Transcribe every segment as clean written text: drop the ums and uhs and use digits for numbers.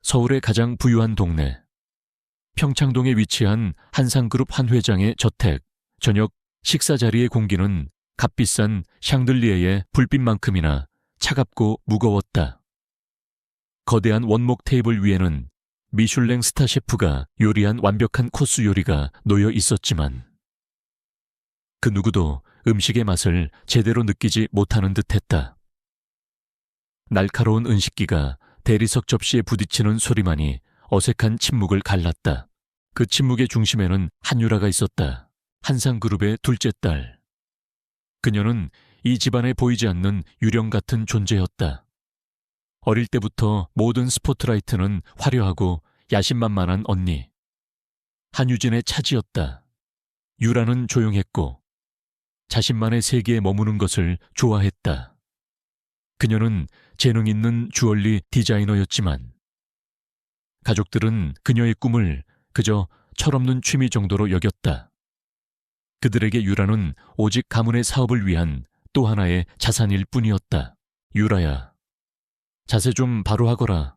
서울의 가장 부유한 동네, 평창동에 위치한 한상그룹 한 회장의 저택. 저녁 식사 자리의 공기는 값비싼 샹들리에의 불빛만큼이나 차갑고 무거웠다. 거대한 원목 테이블 위에는 미슐랭 스타 셰프가 요리한 완벽한 코스 요리가 놓여 있었지만 그 누구도 음식의 맛을 제대로 느끼지 못하는 듯했다. 날카로운 은식기가 대리석 접시에 부딪히는 소리만이 어색한 침묵을 갈랐다. 그 침묵의 중심에는 한유라가 있었다. 한상그룹의 둘째 딸. 그녀는 이 집안에 보이지 않는 유령 같은 존재였다. 어릴 때부터 모든 스포트라이트는 화려하고 야심만만한 언니. 한유진의 차지였다. 유라는 조용했고 자신만의 세계에 머무는 것을 좋아했다. 그녀는 재능 있는 주얼리 디자이너였지만 가족들은 그녀의 꿈을 그저 철없는 취미 정도로 여겼다. 그들에게 유라는 오직 가문의 사업을 위한 또 하나의 자산일 뿐이었다. 유라야, 자세 좀 바로 하거라.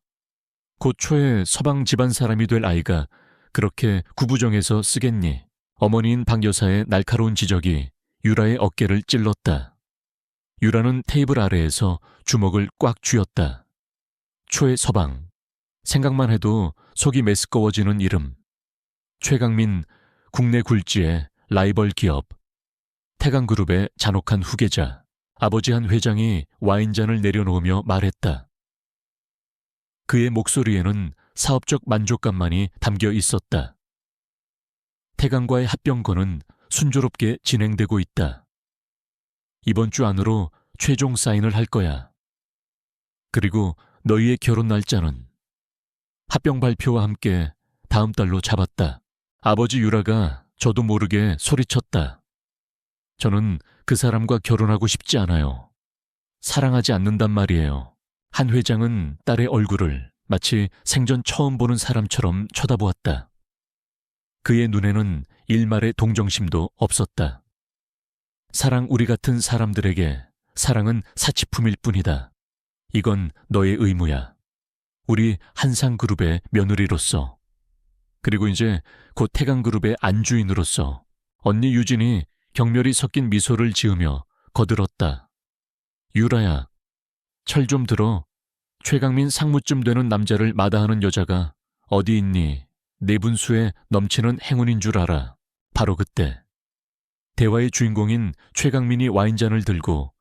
곧 초에 서방 집안 사람이 될 아이가 그렇게 구부정해서 쓰겠니? 어머니인 박 여사의 날카로운 지적이 유라의 어깨를 찔렀다. 유라는 테이블 아래에서 주먹을 꽉 쥐었다. 초의 서방. 생각만 해도 속이 메스꺼워지는 이름. 최강민, 국내 굴지의 라이벌 기업. 태강그룹의 잔혹한 후계자. 아버지 한 회장이 와인잔을 내려놓으며 말했다. 그의 목소리에는 사업적 만족감만이 담겨 있었다. 태강과의 합병건은 순조롭게 진행되고 있다. 이번 주 안으로 최종 사인을 할 거야. 그리고 너희의 결혼 날짜는 합병 발표와 함께 다음 달로 잡았다. 아버지 유라가 저도 모르게 소리쳤다. 저는 그 사람과 결혼하고 싶지 않아요. 사랑하지 않는단 말이에요. 한 회장은 딸의 얼굴을 마치 생전 처음 보는 사람처럼 쳐다보았다. 그의 눈에는 일말의 동정심도 없었다. 사랑 우리 같은 사람들에게 사랑은 사치품일 뿐이다. 이건 너의 의무야. 우리 한상그룹의 며느리로서. 그리고 이제 곧 태강그룹의 안주인으로서. 언니 유진이 경멸이 섞인 미소를 지으며 거들었다. 유라야, 철 좀 들어. 최강민 상무쯤 되는 남자를 마다하는 여자가 어디 있니? 내 분수에 넘치는 행운인 줄 알아. 바로 그때 대화의 주인공인 최강민이 와인잔을 들고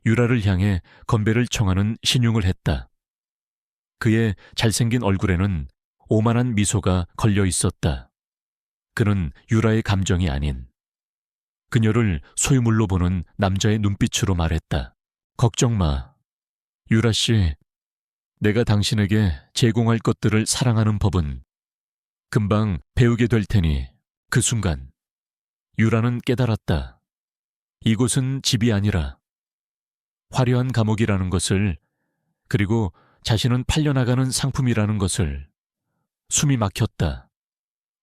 유라를 향해 건배를 청하는 신용을 했다. 그의 잘생긴 얼굴에는 오만한 미소가 걸려 있었다. 그는 유라의 감정이 아닌 그녀를 소유물로 보는 남자의 눈빛으로 말했다. 걱정 마. 유라 씨, 내가 당신에게 제공할 것들을 사랑하는 법은 금방 배우게 될 테니 그 순간 유라는 깨달았다. 이곳은 집이 아니라 화려한 감옥이라는 것을, 그리고 자신은 팔려나가는 상품이라는 것을. 숨이 막혔다.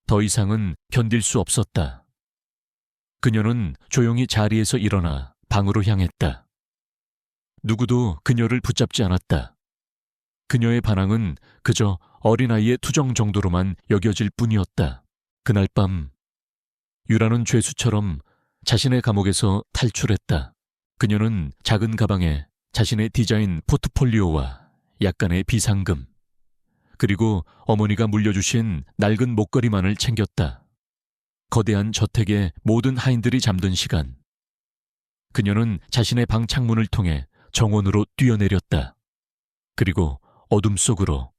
더 이상은 견딜 수 없었다. 그녀는 조용히 자리에서 일어나 방으로 향했다. 누구도 그녀를 붙잡지 않았다. 그녀의 반항은 그저 어린아이의 투정 정도로만 여겨질 뿐이었다. 그날 밤 유라는 죄수처럼 자신의 감옥에서 탈출했다. 그녀는 작은 가방에 자신의 디자인 포트폴리오와 약간의 비상금, 그리고 어머니가 물려주신 낡은 목걸이만을 챙겼다. 거대한 저택의 모든 하인들이 잠든 시간, 그녀는 자신의 방 창문을 통해 정원으로 뛰어내렸다. 그리고 어둠 속으로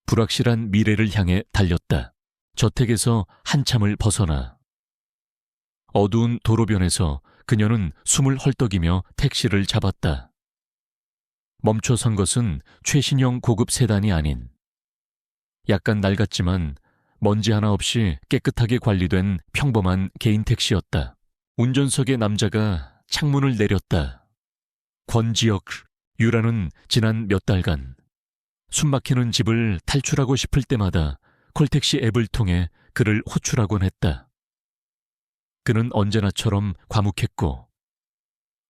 불확실한 미래를 향해 달렸다. 저택에서 한참을 벗어나 어두운 도로변에서 그녀는 숨을 헐떡이며 택시를 잡았다. 멈춰 선 것은 최신형 고급 세단이 아닌 약간 낡았지만 먼지 하나 없이 깨끗하게 관리된 평범한 개인 택시였다. 운전석의 남자가 창문을 내렸다. 권지혁. 유라는 지난 몇 달간 숨막히는 집을 탈출하고 싶을 때마다 콜택시 앱을 통해 그를 호출하곤 했다. 그는 언제나처럼 과묵했고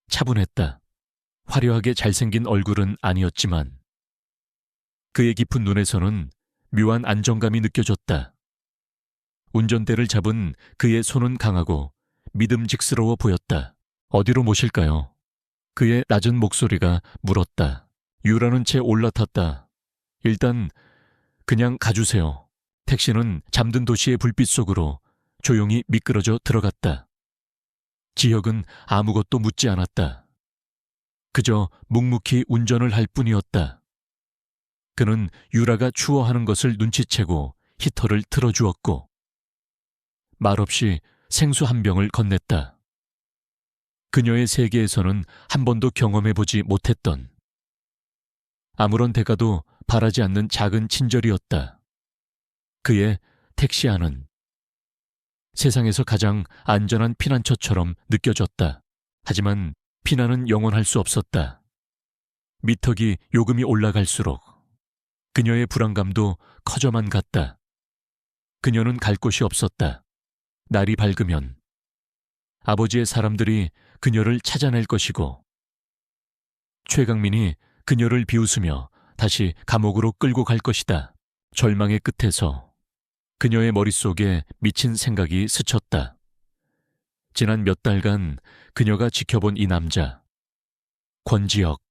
차분했다. 화려하게 잘생긴 얼굴은 아니었지만 그의 깊은 눈에서는 묘한 안정감이 느껴졌다. 운전대를 잡은 그의 손은 강하고 믿음직스러워 보였다. 어디로 모실까요? 그의 낮은 목소리가 물었다. 유라는 채 올라탔다. 일단 그냥 가주세요. 택시는 잠든 도시의 불빛 속으로 조용히 미끄러져 들어갔다. 지혁은 아무것도 묻지 않았다. 그저 묵묵히 운전을 할 뿐이었다. 그는 유라가 추워하는 것을 눈치채고 히터를 틀어주었고 말없이 생수 한 병을 건넸다. 그녀의 세계에서는 한 번도 경험해보지 못했던 아무런 대가도 바라지 않는 작은 친절이었다. 그의 택시 안은 세상에서 가장 안전한 피난처처럼 느껴졌다. 하지만 피난은 영원할 수 없었다. 미터기 요금이 올라갈수록 그녀의 불안감도 커져만 갔다. 그녀는 갈 곳이 없었다. 날이 밝으면 아버지의 사람들이 그녀를 찾아낼 것이고 최강민이 그녀를 비웃으며 다시 감옥으로 끌고 갈 것이다. 절망의 끝에서 그녀의 머릿속에 미친 생각이 스쳤다. 지난 몇 달간 그녀가 지켜본 이 남자, 권지혁.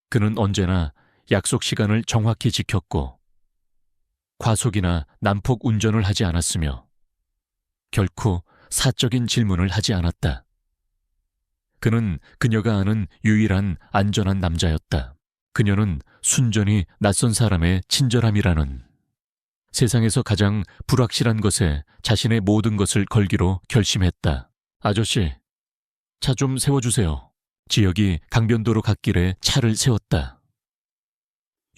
그는 언제나 약속 시간을 정확히 지켰고 과속이나 난폭 운전을 하지 않았으며 결코 사적인 질문을 하지 않았다. 그는 그녀가 아는 유일한 안전한 남자였다. 그녀는 순전히 낯선 사람의 친절함이라는 세상에서 가장 불확실한 것에 자신의 모든 것을 걸기로 결심했다. 아저씨, 차 좀 세워주세요. 지혁이 강변도로 갓길에 차를 세웠다.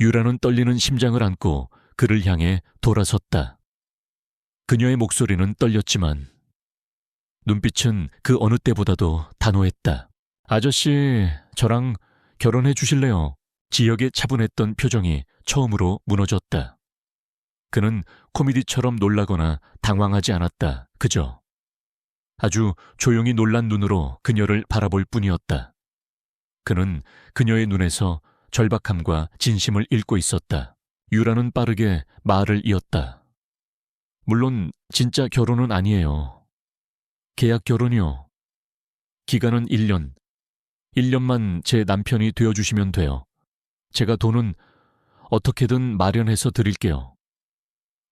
유라는 떨리는 심장을 안고 그를 향해 돌아섰다. 그녀의 목소리는 떨렸지만 눈빛은 그 어느 때보다도 단호했다. 아저씨, 저랑 결혼해 주실래요? 지혁의 차분했던 표정이 처음으로 무너졌다. 그는 코미디처럼 놀라거나 당황하지 않았다. 그저 아주 조용히 놀란 눈으로 그녀를 바라볼 뿐이었다. 그는 그녀의 눈에서 절박함과 진심을 읽고 있었다. 유라는 빠르게 말을 이었다. 물론 진짜 결혼은 아니에요. 계약 결혼이요. 기간은 1년. 1년만 제 남편이 되어주시면 돼요. 제가 돈은 어떻게든 마련해서 드릴게요.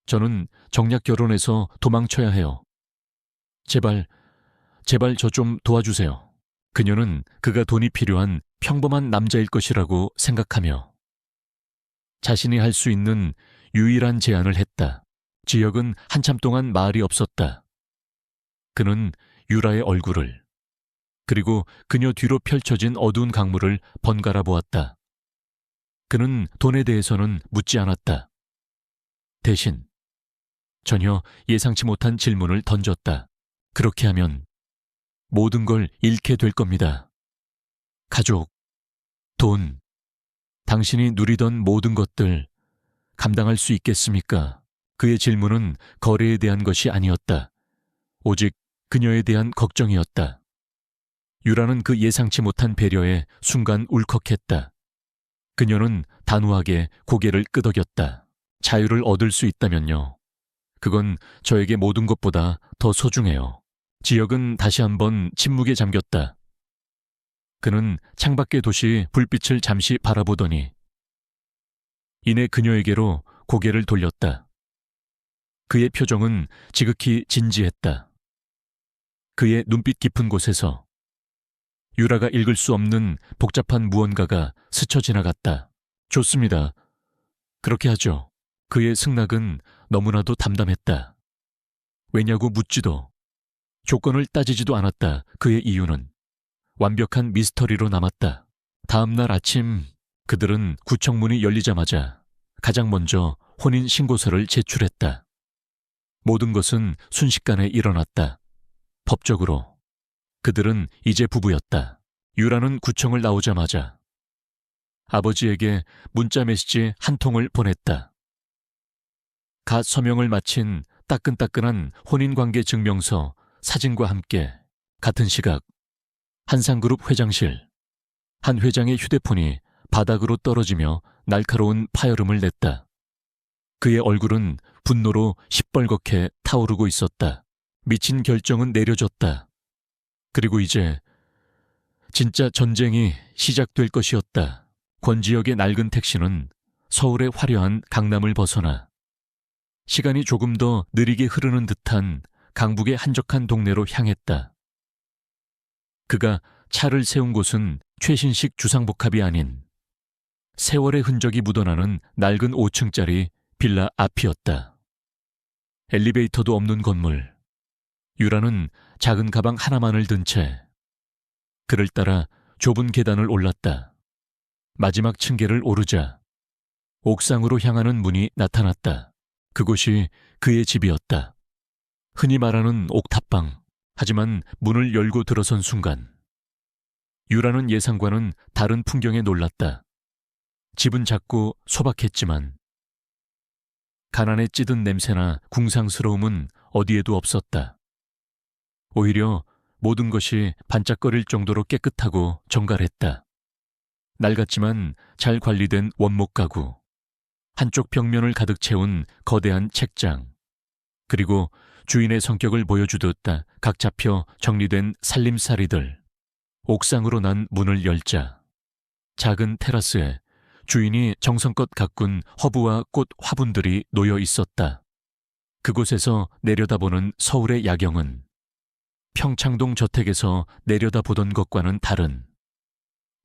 저는 정략 결혼해서 도망쳐야 해요. 제발 저 좀 도와주세요. 그녀는 그가 돈이 필요한 평범한 남자일 것이라고 생각하며 자신이 할 수 있는 유일한 제안을 했다. 지혁은 한참 동안 말이 없었다. 그는 유라의 얼굴을 그리고 그녀 뒤로 펼쳐진 어두운 강물을 번갈아 보았다. 그는 돈에 대해서는 묻지 않았다. 대신 전혀 예상치 못한 질문을 던졌다. 그렇게 하면 모든 걸 잃게 될 겁니다. 가족, 돈, 당신이 누리던 모든 것들 감당할 수 있겠습니까? 그의 질문은 거래에 대한 것이 아니었다. 오직 그녀에 대한 걱정이었다. 유라는 그 예상치 못한 배려에 순간 울컥했다. 그녀는 단호하게 고개를 끄덕였다. 자유를 얻을 수 있다면요. 그건 저에게 모든 것보다 더 소중해요. 지혁은 다시 한번 침묵에 잠겼다. 그는 창밖의 도시 불빛을 잠시 바라보더니 이내 그녀에게로 고개를 돌렸다. 그의 표정은 지극히 진지했다. 그의 눈빛 깊은 곳에서 유라가 읽을 수 없는 복잡한 무언가가 스쳐 지나갔다. 좋습니다. 그렇게 하죠. 그의 승낙은 너무나도 담담했다. 왜냐고 묻지도 조건을 따지지도 않았다. 그의 이유는 완벽한 미스터리로 남았다. 다음 날 아침 그들은 구청문이 열리자마자 가장 먼저 혼인신고서를 제출했다. 모든 것은 순식간에 일어났다. 법적으로 그들은 이제 부부였다. 유라는 구청을 나오자마자 아버지에게 문자 메시지 한 통을 보냈다. 갓 서명을 마친 따끈따끈한 혼인관계 증명서 사진과 함께 같은 시각 한상그룹 회장실 한 회장의 휴대폰이 바닥으로 떨어지며 날카로운 파열음을 냈다. 그의 얼굴은 분노로 시뻘겋게 타오르고 있었다. 미친 결정은 내려졌다. 그리고 이제 진짜 전쟁이 시작될 것이었다. 권지혁의 낡은 택시는 서울의 화려한 강남을 벗어나 시간이 조금 더 느리게 흐르는 듯한 강북의 한적한 동네로 향했다. 그가 차를 세운 곳은 최신식 주상복합이 아닌 세월의 흔적이 묻어나는 낡은 5층짜리 빌라 앞이었다. 엘리베이터도 없는 건물. 유라는 작은 가방 하나만을 든 채 그를 따라 좁은 계단을 올랐다. 마지막 층계를 오르자 옥상으로 향하는 문이 나타났다. 그곳이 그의 집이었다. 흔히 말하는 옥탑방. 하지만 문을 열고 들어선 순간 유라는 예상과는 다른 풍경에 놀랐다. 집은 작고 소박했지만 가난에 찌든 냄새나 궁상스러움은 어디에도 없었다. 오히려 모든 것이 반짝거릴 정도로 깨끗하고 정갈했다. 낡았지만 잘 관리된 원목 가구, 한쪽 벽면을 가득 채운 거대한 책장, 그리고 주인의 성격을 보여주듯 각 잡혀 정리된 살림살이들. 옥상으로 난 문을 열자 작은 테라스에 주인이 정성껏 가꾼 허브와 꽃 화분들이 놓여 있었다. 그곳에서 내려다보는 서울의 야경은 평창동 저택에서 내려다보던 것과는 다른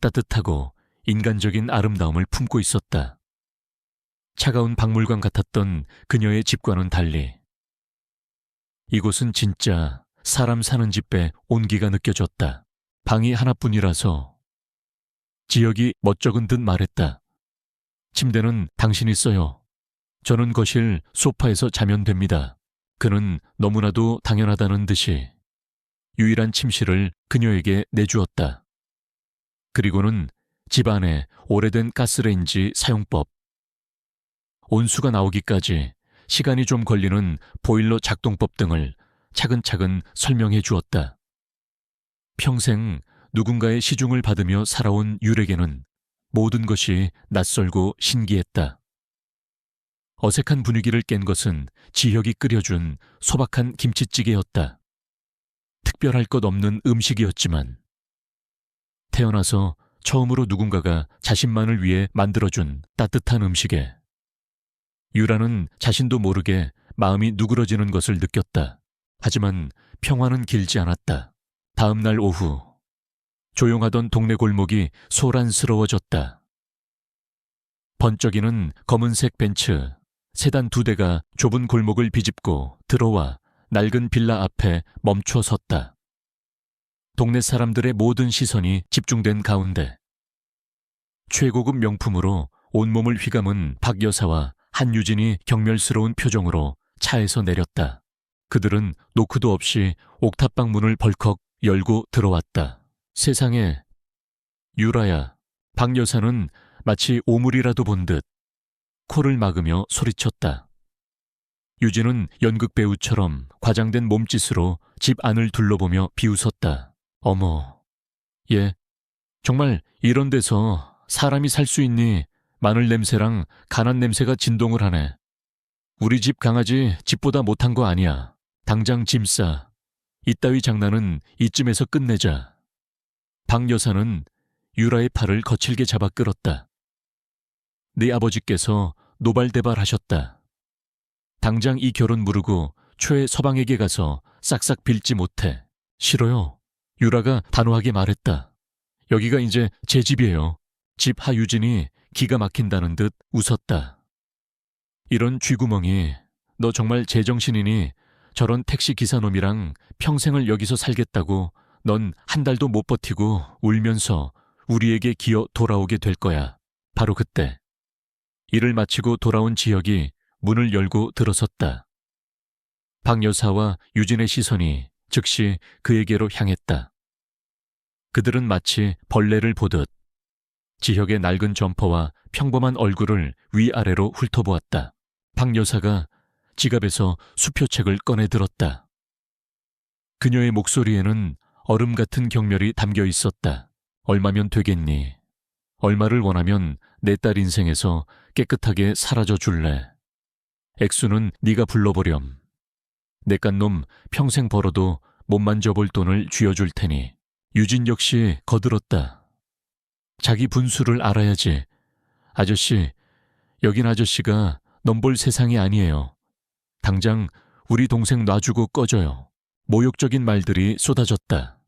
따뜻하고 인간적인 아름다움을 품고 있었다. 차가운 박물관 같았던 그녀의 집과는 달리 이곳은 진짜 사람 사는 집에 온기가 느껴졌다. 방이 하나뿐이라서 지혁이 멋쩍은 듯 말했다. 침대는 당신이 써요. 저는 거실 소파에서 자면 됩니다. 그는 너무나도 당연하다는 듯이 유일한 침실을 그녀에게 내주었다. 그리고는 집 안에 오래된 가스레인지 사용법, 온수가 나오기까지 시간이 좀 걸리는 보일러 작동법 등을 차근차근 설명해 주었다. 평생 누군가의 시중을 받으며 살아온 유에게는 모든 것이 낯설고 신기했다. 어색한 분위기를 깬 것은 지혁이 끓여준 소박한 김치찌개였다. 특별할 것 없는 음식이었지만 태어나서 처음으로 누군가가 자신만을 위해 만들어준 따뜻한 음식에 유라는 자신도 모르게 마음이 누그러지는 것을 느꼈다. 하지만 평화는 길지 않았다. 다음 날 오후 조용하던 동네 골목이 소란스러워졌다. 번쩍이는 검은색 벤츠, 세단 2대가 좁은 골목을 비집고 들어와 낡은 빌라 앞에 멈춰 섰다. 동네 사람들의 모든 시선이 집중된 가운데 최고급 명품으로 온몸을 휘감은 박 여사와 한유진이 경멸스러운 표정으로 차에서 내렸다. 그들은 노크도 없이 옥탑방 문을 벌컥 열고 들어왔다. 세상에, 유라야. 박 여사는 마치 오물이라도 본 듯 코를 막으며 소리쳤다. 유진은 연극 배우처럼 과장된 몸짓으로 집 안을 둘러보며 비웃었다. 어머, 얘 정말 이런 데서 사람이 살 수 있니? 마늘 냄새랑 간한 냄새가 진동을 하네. 우리 집 강아지 집보다 못한 거 아니야. 당장 짐 싸. 이따위 장난은 이쯤에서 끝내자. 박 여사는 유라의 팔을 거칠게 잡아 끌었다. 네 아버지께서 노발대발하셨다. 당장 이 결혼 무르고 최 서방에게 가서 싹싹 빌지 못해. 싫어요. 유라가 단호하게 말했다. 여기가 이제 제 집이에요. 집 하유진이 기가 막힌다는 듯 웃었다. 이런 쥐구멍이, 너 정말 제정신이니? 저런 택시 기사놈이랑 평생을 여기서 살겠다고 넌 한 달도 못 버티고 울면서 우리에게 기어 돌아오게 될 거야. 바로 그때 일을 마치고 돌아온 지혁이 문을 열고 들어섰다. 박 여사와 유진의 시선이 즉시 그에게로 향했다. 그들은 마치 벌레를 보듯 지혁의 낡은 점퍼와 평범한 얼굴을 위아래로 훑어보았다. 박 여사가 지갑에서 수표책을 꺼내 들었다. 그녀의 목소리에는 얼음 같은 경멸이 담겨 있었다. 얼마면 되겠니? 얼마를 원하면 내 딸 인생에서 깨끗하게 사라져 줄래? 액수는 네가 불러보렴. 내깟 놈 평생 벌어도 못 만져볼 돈을 쥐어줄 테니. 유진 역시 거들었다. 자기 분수를 알아야지. 아저씨, 여긴 아저씨가 넘볼 세상이 아니에요. 당장 우리 동생 놔주고 꺼져요. 모욕적인 말들이 쏟아졌다.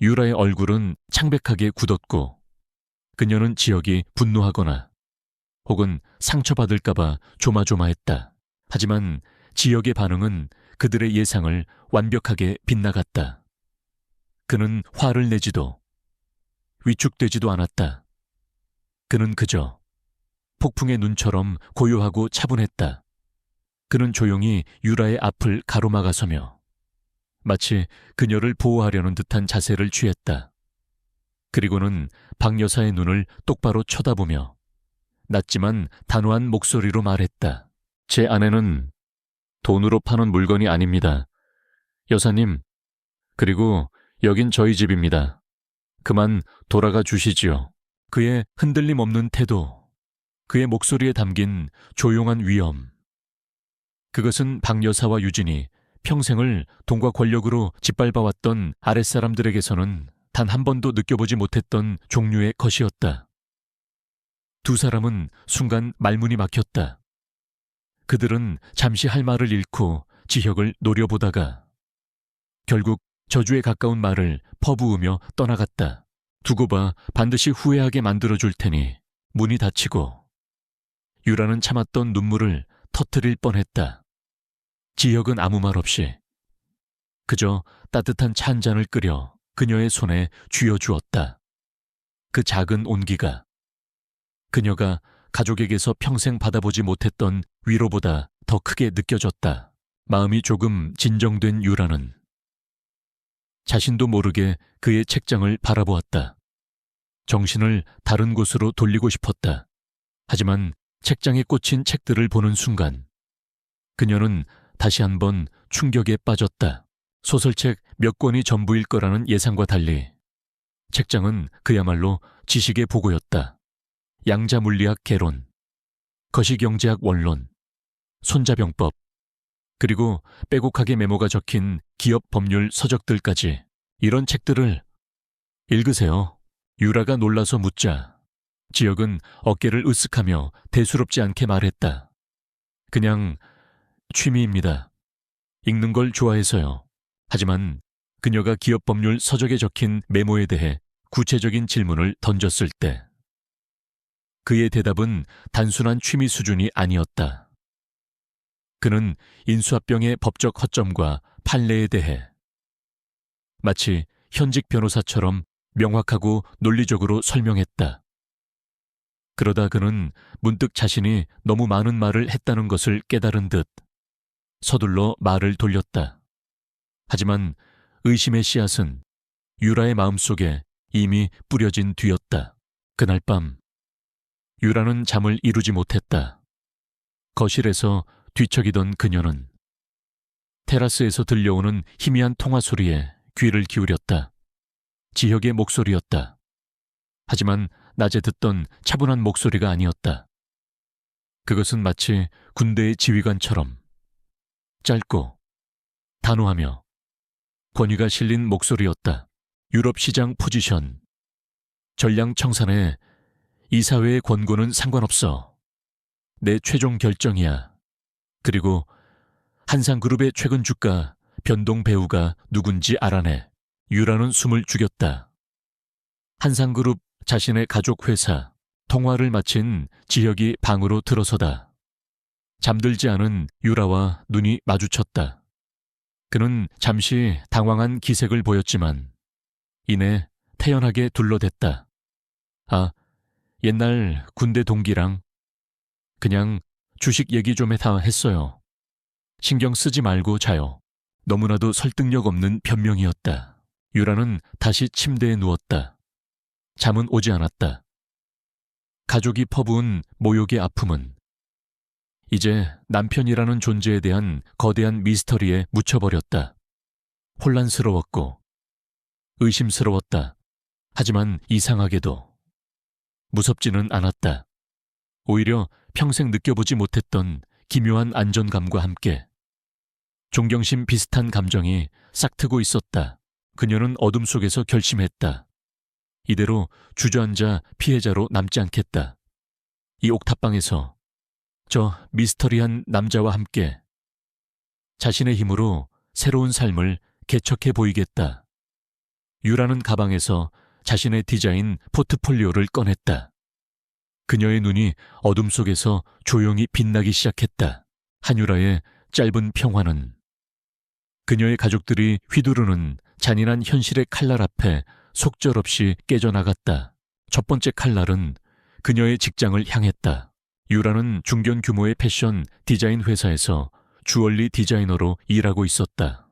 유라의 얼굴은 창백하게 굳었고 그녀는 지역이 분노하거나 혹은 상처받을까봐 조마조마했다. 하지만 지역의 반응은 그들의 예상을 완벽하게 빗나갔다. 그는 화를 내지도 위축되지도 않았다. 그는 그저 폭풍의 눈처럼 고요하고 차분했다. 그는 조용히 유라의 앞을 가로막아서며 마치 그녀를 보호하려는 듯한 자세를 취했다. 그리고는 박 여사의 눈을 똑바로 쳐다보며 낮지만 단호한 목소리로 말했다. 제 아내는 돈으로 파는 물건이 아닙니다. 여사님, 그리고 여긴 저희 집입니다. 그만 돌아가 주시지요. 그의 흔들림 없는 태도, 그의 목소리에 담긴 조용한 위엄. 그것은 박 여사와 유진이 평생을 돈과 권력으로 짓밟아왔던 아랫사람들에게서는 단 한 번도 느껴보지 못했던 종류의 것이었다. 두 사람은 순간 말문이 막혔다. 그들은 잠시 할 말을 잃고 지혁을 노려보다가 결국 저주에 가까운 말을 퍼부으며 떠나갔다. 두고 봐, 반드시 후회하게 만들어줄 테니. 문이 닫히고 유라는 참았던 눈물을 터뜨릴 뻔했다. 지혁은 아무 말 없이 그저 따뜻한 차 한 잔을 끓여 그녀의 손에 쥐어주었다. 그 작은 온기가 그녀가 가족에게서 평생 받아보지 못했던 위로보다 더 크게 느껴졌다. 마음이 조금 진정된 유라는 자신도 모르게 그의 책장을 바라보았다. 정신을 다른 곳으로 돌리고 싶었다. 하지만 책장에 꽂힌 책들을 보는 순간 그녀는 다시 한번 충격에 빠졌다. 소설책 몇 권이 전부일 거라는 예상과 달리 책장은 그야말로 지식의 보고였다. 양자물리학 개론, 거시경제학 원론, 손자병법, 그리고 빼곡하게 메모가 적힌 기업 법률 서적들까지. 이런 책들을 읽으세요. 유라가 놀라서 묻자 지혁은 어깨를 으쓱하며 대수롭지 않게 말했다. 그냥 취미입니다. 읽는 걸 좋아해서요. 하지만 그녀가 기업 법률 서적에 적힌 메모에 대해 구체적인 질문을 던졌을 때 그의 대답은 단순한 취미 수준이 아니었다. 그는 인수합병의 법적 허점과 판례에 대해 마치 현직 변호사처럼 명확하고 논리적으로 설명했다. 그러다 그는 문득 자신이 너무 많은 말을 했다는 것을 깨달은 듯 서둘러 말을 돌렸다. 하지만 의심의 씨앗은 유라의 마음속에 이미 뿌려진 뒤였다. 그날 밤 유라는 잠을 이루지 못했다. 거실에서 뒤척이던 그녀는 테라스에서 들려오는 희미한 통화 소리에 귀를 기울였다. 지혁의 목소리였다. 하지만 낮에 듣던 차분한 목소리가 아니었다. 그것은 마치 군대의 지휘관처럼 짧고 단호하며 권위가 실린 목소리였다. 유럽 시장 포지션, 전량 청산에 이사회의 권고는 상관없어. 내 최종 결정이야. 그리고 한상그룹의 최근 주가 변동 배우가 누군지 알아내. 유라는 숨을 죽였다. 한상그룹 자신의 가족 회사. 통화를 마친 지혁이 방으로 들어서다. 잠들지 않은 유라와 눈이 마주쳤다. 그는 잠시 당황한 기색을 보였지만 이내 태연하게 둘러댔다. 아, 옛날 군대 동기랑 그냥 주식 얘기 좀 다 했어요. 신경 쓰지 말고 자요. 너무나도 설득력 없는 변명이었다. 유라는 다시 침대에 누웠다. 잠은 오지 않았다. 가족이 퍼부은 모욕의 아픔은 이제 남편이라는 존재에 대한 거대한 미스터리에 묻혀버렸다. 혼란스러웠고 의심스러웠다. 하지만 이상하게도 무섭지는 않았다. 오히려 평생 느껴보지 못했던 기묘한 안전감과 함께 존경심 비슷한 감정이 싹트고 있었다. 그녀는 어둠 속에서 결심했다. 이대로 주저앉아 피해자로 남지 않겠다. 이 옥탑방에서 저 미스터리한 남자와 함께 자신의 힘으로 새로운 삶을 개척해 보이겠다. 유라는 가방에서 자신의 디자인 포트폴리오를 꺼냈다. 그녀의 눈이 어둠 속에서 조용히 빛나기 시작했다. 한유라의 짧은 평화는 그녀의 가족들이 휘두르는 잔인한 현실의 칼날 앞에 속절없이 깨져나갔다. 첫 번째 칼날은 그녀의 직장을 향했다. 유라는 중견 규모의 패션 디자인 회사에서 주얼리 디자이너로 일하고 있었다.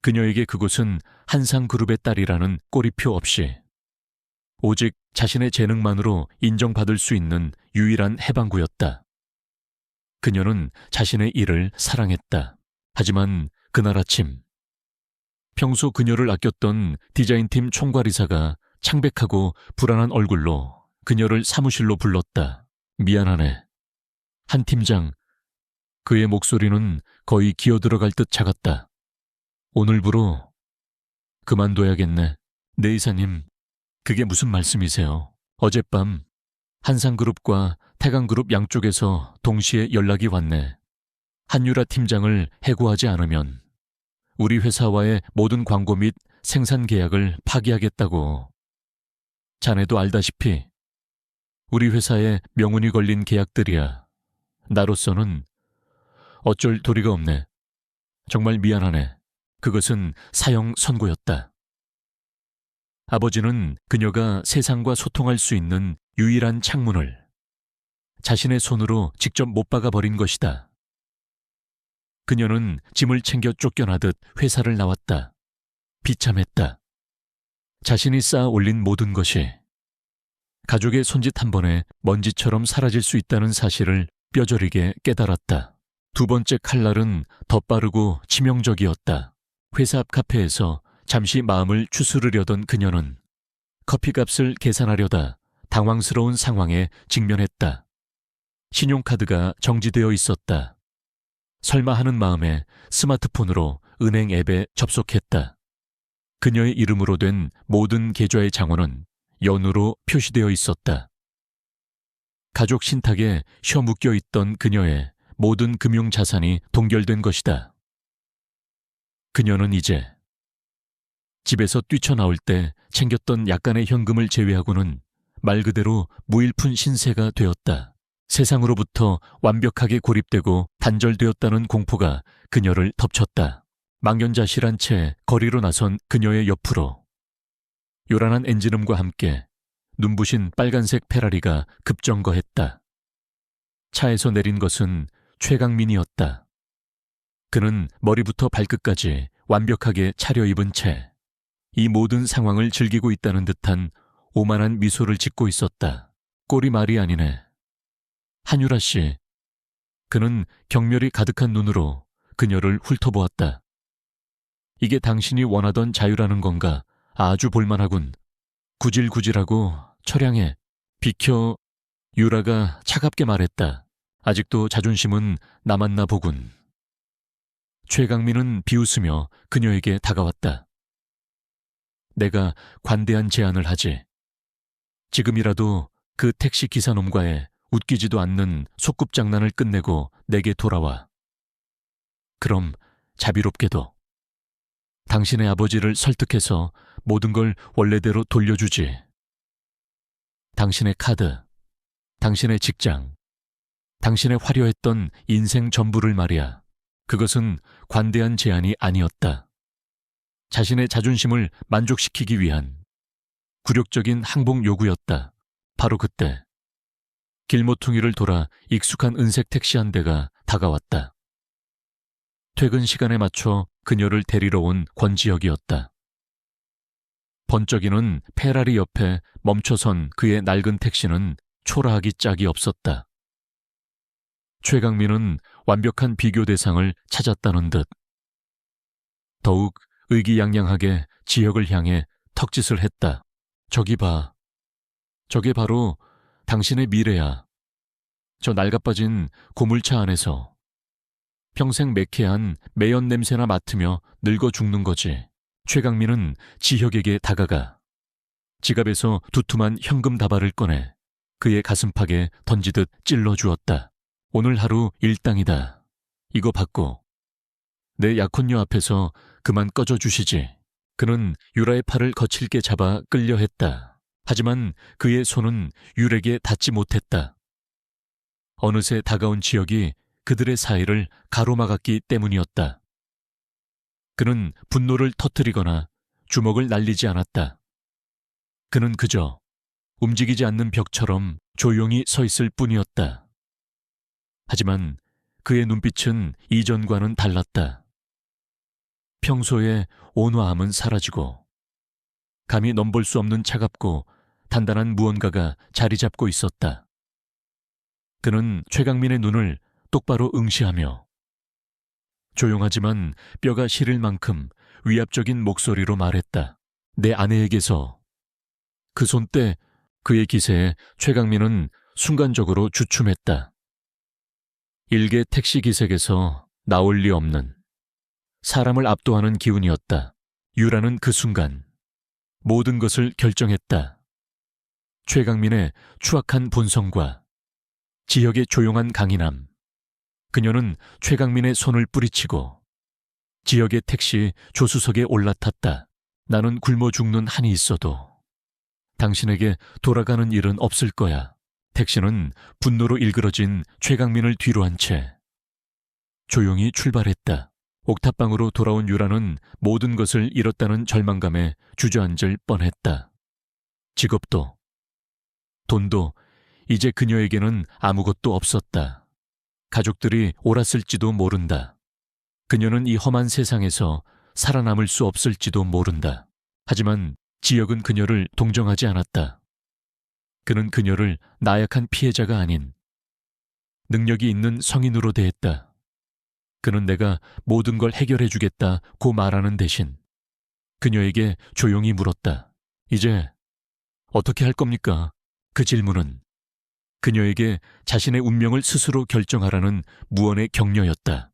그녀에게 그곳은 한상그룹의 딸이라는 꼬리표 없이 오직 자신의 재능만으로 인정받을 수 있는 유일한 해방구였다. 그녀는 자신의 일을 사랑했다. 하지만 그날 아침 평소 그녀를 아꼈던 디자인팀 총괄이사가 창백하고 불안한 얼굴로 그녀를 사무실로 불렀다. 미안하네. 한 팀장. 그의 목소리는 거의 기어들어갈 듯 작았다. 오늘부로 그만둬야겠네. 네 이사님, 그게 무슨 말씀이세요? 어젯밤 한상그룹과 태강그룹 양쪽에서 동시에 연락이 왔네. 한유라 팀장을 해고하지 않으면 우리 회사와의 모든 광고 및 생산 계약을 파기하겠다고. 자네도 알다시피 우리 회사에 명운이 걸린 계약들이야. 나로서는 어쩔 도리가 없네. 정말 미안하네. 그것은 사형 선고였다. 아버지는 그녀가 세상과 소통할 수 있는 유일한 창문을 자신의 손으로 직접 못 박아 버린 것이다. 그녀는 짐을 챙겨 쫓겨나듯 회사를 나왔다. 비참했다. 자신이 쌓아 올린 모든 것이 가족의 손짓 한 번에 먼지처럼 사라질 수 있다는 사실을 뼈저리게 깨달았다. 두 번째 칼날은 더 빠르고 치명적이었다. 회사 앞 카페에서 잠시 마음을 추스르려던 그녀는 커피값을 계산하려다 당황스러운 상황에 직면했다. 신용카드가 정지되어 있었다. 설마 하는 마음에 스마트폰으로 은행 앱에 접속했다. 그녀의 이름으로 된 모든 계좌의 장원은 연으로 표시되어 있었다. 가족 신탁에 셔묶여 있던 그녀의 모든 금융 자산이 동결된 것이다. 그녀는 이제 집에서 뛰쳐나올 때 챙겼던 약간의 현금을 제외하고는 말 그대로 무일푼 신세가 되었다. 세상으로부터 완벽하게 고립되고 단절되었다는 공포가 그녀를 덮쳤다. 망연자실한 채 거리로 나선 그녀의 옆으로 요란한 엔진음과 함께 눈부신 빨간색 페라리가 급정거했다. 차에서 내린 것은 최강민이었다. 그는 머리부터 발끝까지 완벽하게 차려입은 채 이 모든 상황을 즐기고 있다는 듯한 오만한 미소를 짓고 있었다. 꼴이 말이 아니네. 한유라 씨. 그는 경멸이 가득한 눈으로 그녀를 훑어보았다. 이게 당신이 원하던 자유라는 건가? 아주 볼만하군. 구질구질하고 처량해. 비켜. 유라가 차갑게 말했다. 아직도 자존심은 남았나 보군. 최강민은 비웃으며 그녀에게 다가왔다. 내가 관대한 제안을 하지. 지금이라도 그 택시 기사놈과의 웃기지도 않는 소꿉장난을 끝내고 내게 돌아와. 그럼 자비롭게도 당신의 아버지를 설득해서 모든 걸 원래대로 돌려주지. 당신의 카드, 당신의 직장, 당신의 화려했던 인생 전부를 말이야. 그것은 관대한 제안이 아니었다. 자신의 자존심을 만족시키기 위한 굴욕적인 항복 요구였다. 바로 그때 길모퉁이를 돌아 익숙한 은색 택시 한 대가 다가왔다. 퇴근 시간에 맞춰 그녀를 데리러 온 권지혁이었다. 번쩍이는 페라리 옆에 멈춰선 그의 낡은 택시는 초라하기 짝이 없었다. 최강민은 완벽한 비교 대상을 찾았다는 듯 더욱 의기양양하게 지혁을 향해 턱짓을 했다. 저기 봐. 저게 바로 당신의 미래야. 저 낡아빠진 고물차 안에서 평생 매캐한 매연 냄새나 맡으며 늙어 죽는 거지. 최강민은 지혁에게 다가가 지갑에서 두툼한 현금 다발을 꺼내 그의 가슴팍에 던지듯 찔러주었다. 오늘 하루 일당이다. 이거 받고 내 약혼녀 앞에서 그만 꺼져주시지. 그는 유라의 팔을 거칠게 잡아 끌려 했다. 하지만 그의 손은 유라에게 닿지 못했다. 어느새 다가온 지혁이 그들의 사이를 가로막았기 때문이었다. 그는 분노를 터뜨리거나 주먹을 날리지 않았다. 그는 그저 움직이지 않는 벽처럼 조용히 서 있을 뿐이었다. 하지만 그의 눈빛은 이전과는 달랐다. 평소의 온화함은 사라지고 감히 넘볼 수 없는 차갑고 단단한 무언가가 자리 잡고 있었다. 그는 최강민의 눈을 똑바로 응시하며 조용하지만 뼈가 시릴 만큼 위압적인 목소리로 말했다. 내 아내에게서. 그 손때 그의 기세에 최강민은 순간적으로 주춤했다. 일개 택시 기색에서 나올 리 없는 사람을 압도하는 기운이었다. 유라는 그 순간 모든 것을 결정했다. 최강민의 추악한 본성과 지혁의 조용한 강인함. 그녀는 최강민의 손을 뿌리치고 지역의 택시 조수석에 올라탔다. 나는 굶어 죽는 한이 있어도 당신에게 돌아가는 일은 없을 거야. 택시는 분노로 일그러진 최강민을 뒤로 한 채 조용히 출발했다. 옥탑방으로 돌아온 유라는 모든 것을 잃었다는 절망감에 주저앉을 뻔했다. 직업도, 돈도 이제 그녀에게는 아무것도 없었다. 가족들이 옳았을지도 모른다. 그녀는 이 험한 세상에서 살아남을 수 없을지도 모른다. 하지만 지혁은 그녀를 동정하지 않았다. 그는 그녀를 나약한 피해자가 아닌 능력이 있는 성인으로 대했다. 그는 내가 모든 걸 해결해 주겠다고 말하는 대신 그녀에게 조용히 물었다. 이제 어떻게 할 겁니까? 그 질문은 그녀에게 자신의 운명을 스스로 결정하라는 무언의 격려였다.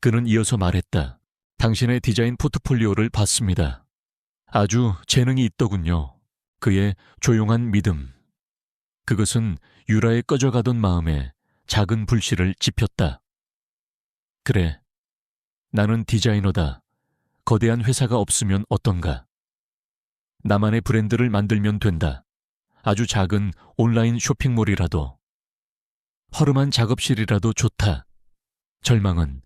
그는 이어서 말했다. 당신의 디자인 포트폴리오를 봤습니다. 아주 재능이 있더군요. 그의 조용한 믿음. 그것은 유라의 꺼져가던 마음에 작은 불씨를 지폈다. 그래, 나는 디자이너다. 거대한 회사가 없으면 어떤가? 나만의 브랜드를 만들면 된다. 아주 작은 온라인 쇼핑몰이라도, 허름한 작업실이라도 좋다. 절망은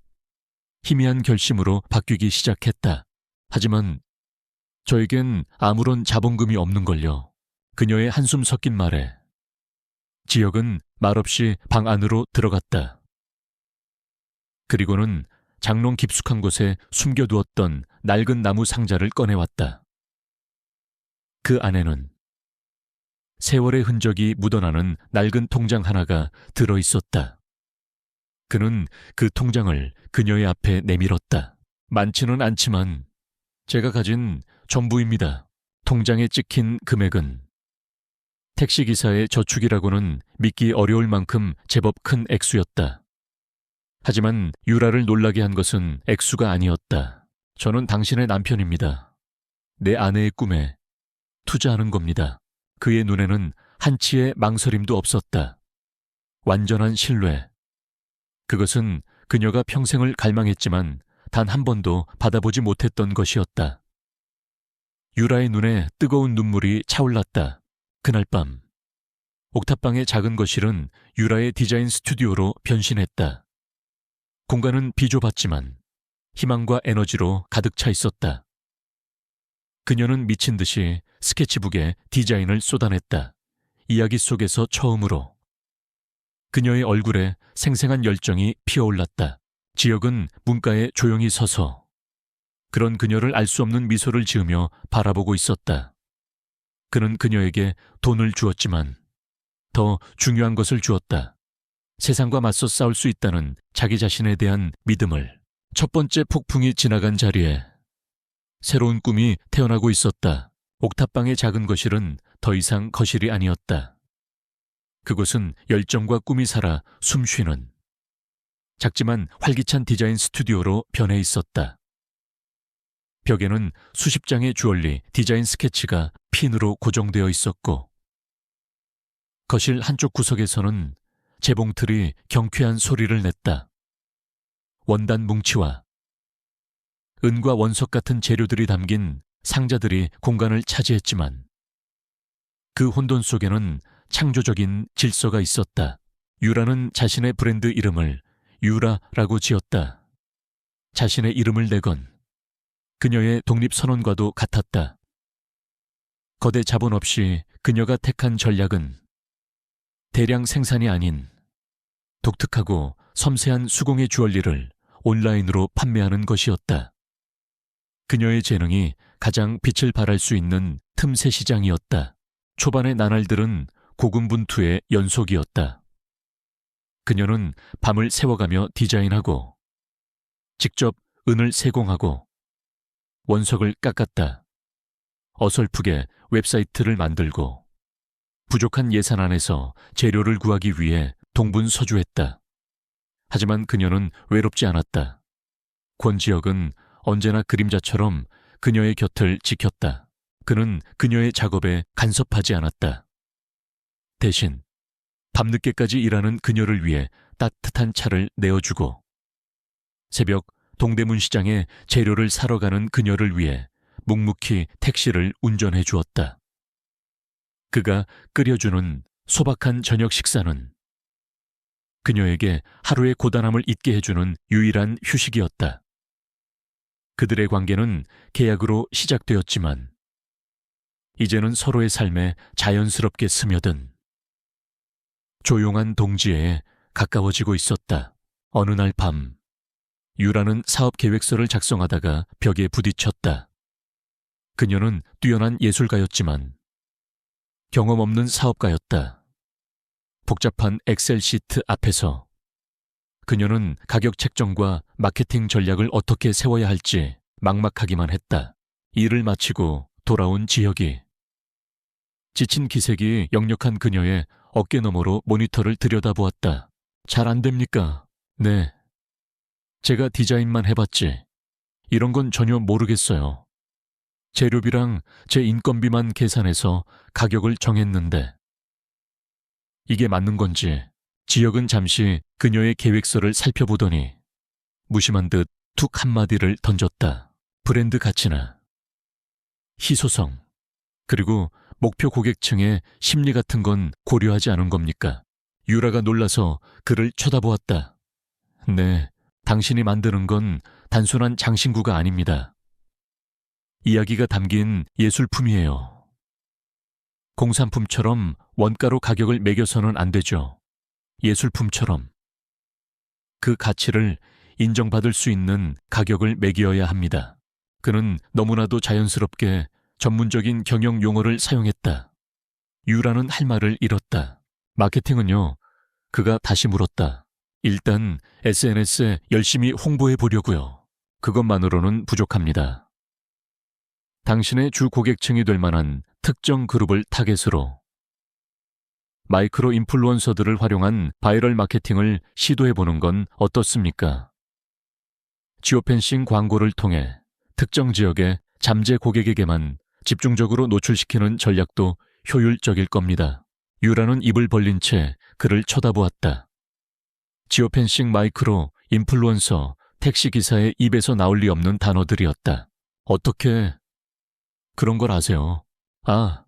희미한 결심으로 바뀌기 시작했다. 하지만 저에겐 아무런 자본금이 없는걸요. 그녀의 한숨 섞인 말에 지혁은 말없이 방 안으로 들어갔다. 그리고는 장롱 깊숙한 곳에 숨겨두었던 낡은 나무 상자를 꺼내왔다. 그 안에는 세월의 흔적이 묻어나는 낡은 통장 하나가 들어있었다. 그는 그 통장을 그녀의 앞에 내밀었다. 많지는 않지만 제가 가진 전부입니다. 통장에 찍힌 금액은 택시기사의 저축이라고는 믿기 어려울 만큼 제법 큰 액수였다. 하지만 유라를 놀라게 한 것은 액수가 아니었다. 저는 당신의 남편입니다. 내 아내의 꿈에 투자하는 겁니다. 그의 눈에는 한치의 망설임도 없었다. 완전한 신뢰. 그것은 그녀가 평생을 갈망했지만 단 한 번도 받아보지 못했던 것이었다. 유라의 눈에 뜨거운 눈물이 차올랐다. 그날 밤 옥탑방의 작은 거실은 유라의 디자인 스튜디오로 변신했다. 공간은 비좁았지만 희망과 에너지로 가득 차 있었다. 그녀는 미친 듯이 스케치북에 디자인을 쏟아냈다. 이야기 속에서 처음으로 그녀의 얼굴에 생생한 열정이 피어올랐다. 지혁은 문가에 조용히 서서 그런 그녀를 알 수 없는 미소를 지으며 바라보고 있었다. 그는 그녀에게 돈을 주었지만 더 중요한 것을 주었다. 세상과 맞서 싸울 수 있다는 자기 자신에 대한 믿음을. 첫 번째 폭풍이 지나간 자리에 새로운 꿈이 태어나고 있었다. 옥탑방의 작은 거실은 더 이상 거실이 아니었다. 그곳은 열정과 꿈이 살아 숨쉬는 작지만 활기찬 디자인 스튜디오로 변해 있었다. 벽에는 수십 장의 주얼리 디자인 스케치가 핀으로 고정되어 있었고 거실 한쪽 구석에서는 재봉틀이 경쾌한 소리를 냈다. 원단 뭉치와 은과 원석 같은 재료들이 담긴 상자들이 공간을 차지했지만 그 혼돈 속에는 창조적인 질서가 있었다. 유라는 자신의 브랜드 이름을 유라라고 지었다. 자신의 이름을 내건 그녀의 독립선언과도 같았다. 거대 자본 없이 그녀가 택한 전략은 대량 생산이 아닌 독특하고 섬세한 수공예 주얼리를 온라인으로 판매하는 것이었다. 그녀의 재능이 가장 빛을 발할 수 있는 틈새 시장이었다. 초반의 나날들은 고군분투의 연속이었다. 그녀는 밤을 새워가며 디자인하고 직접 은을 세공하고 원석을 깎았다. 어설프게 웹사이트를 만들고 부족한 예산 안에서 재료를 구하기 위해 동분서주했다. 하지만 그녀는 외롭지 않았다. 권지혁은 언제나 그림자처럼 그녀의 곁을 지켰다. 그는 그녀의 작업에 간섭하지 않았다. 대신 밤늦게까지 일하는 그녀를 위해 따뜻한 차를 내어주고 새벽 동대문 시장에 재료를 사러 가는 그녀를 위해 묵묵히 택시를 운전해 주었다. 그가 끓여주는 소박한 저녁 식사는 그녀에게 하루의 고단함을 잊게 해주는 유일한 휴식이었다. 그들의 관계는 계약으로 시작되었지만 이제는 서로의 삶에 자연스럽게 스며든 조용한 동지에 가까워지고 있었다. 어느 날 밤, 유라는 사업 계획서를 작성하다가 벽에 부딪혔다. 그녀는 뛰어난 예술가였지만 경험 없는 사업가였다. 복잡한 엑셀 시트 앞에서 그녀는 가격 책정과 마케팅 전략을 어떻게 세워야 할지 막막하기만 했다. 일을 마치고 돌아온 지혁이 지친 기색이 역력한 그녀의 어깨 너머로 모니터를 들여다보았다. 잘 안 됩니까? 네. 제가 디자인만 해봤지. 이런 건 전혀 모르겠어요. 재료비랑 제 인건비만 계산해서 가격을 정했는데. 이게 맞는 건지 지혁은 잠시 그녀의 계획서를 살펴보더니 무심한 듯 툭 한마디를 던졌다. 브랜드 가치나 희소성 그리고 목표 고객층의 심리 같은 건 고려하지 않은 겁니까? 유라가 놀라서 그를 쳐다보았다. 네, 당신이 만드는 건 단순한 장신구가 아닙니다. 이야기가 담긴 예술품이에요. 공산품처럼 원가로 가격을 매겨서는 안 되죠. 예술품처럼. 그 가치를 인정받을 수 있는 가격을 매겨야 합니다. 그는 너무나도 자연스럽게 전문적인 경영 용어를 사용했다. 유라는 할 말을 잃었다. 마케팅은요? 그가 다시 물었다. 일단 SNS에 열심히 홍보해 보려고요. 그것만으로는 부족합니다. 당신의 주 고객층이 될 만한 특정 그룹을 타겟으로 마이크로 인플루언서들을 활용한 바이럴 마케팅을 시도해보는 건 어떻습니까? 지오펜싱 광고를 통해 특정 지역의 잠재 고객에게만 집중적으로 노출시키는 전략도 효율적일 겁니다. 유라는 입을 벌린 채 그를 쳐다보았다. 지오펜싱 마이크로 인플루언서 택시기사의 입에서 나올 리 없는 단어들이었다. 어떻게 그런 걸 아세요? 아,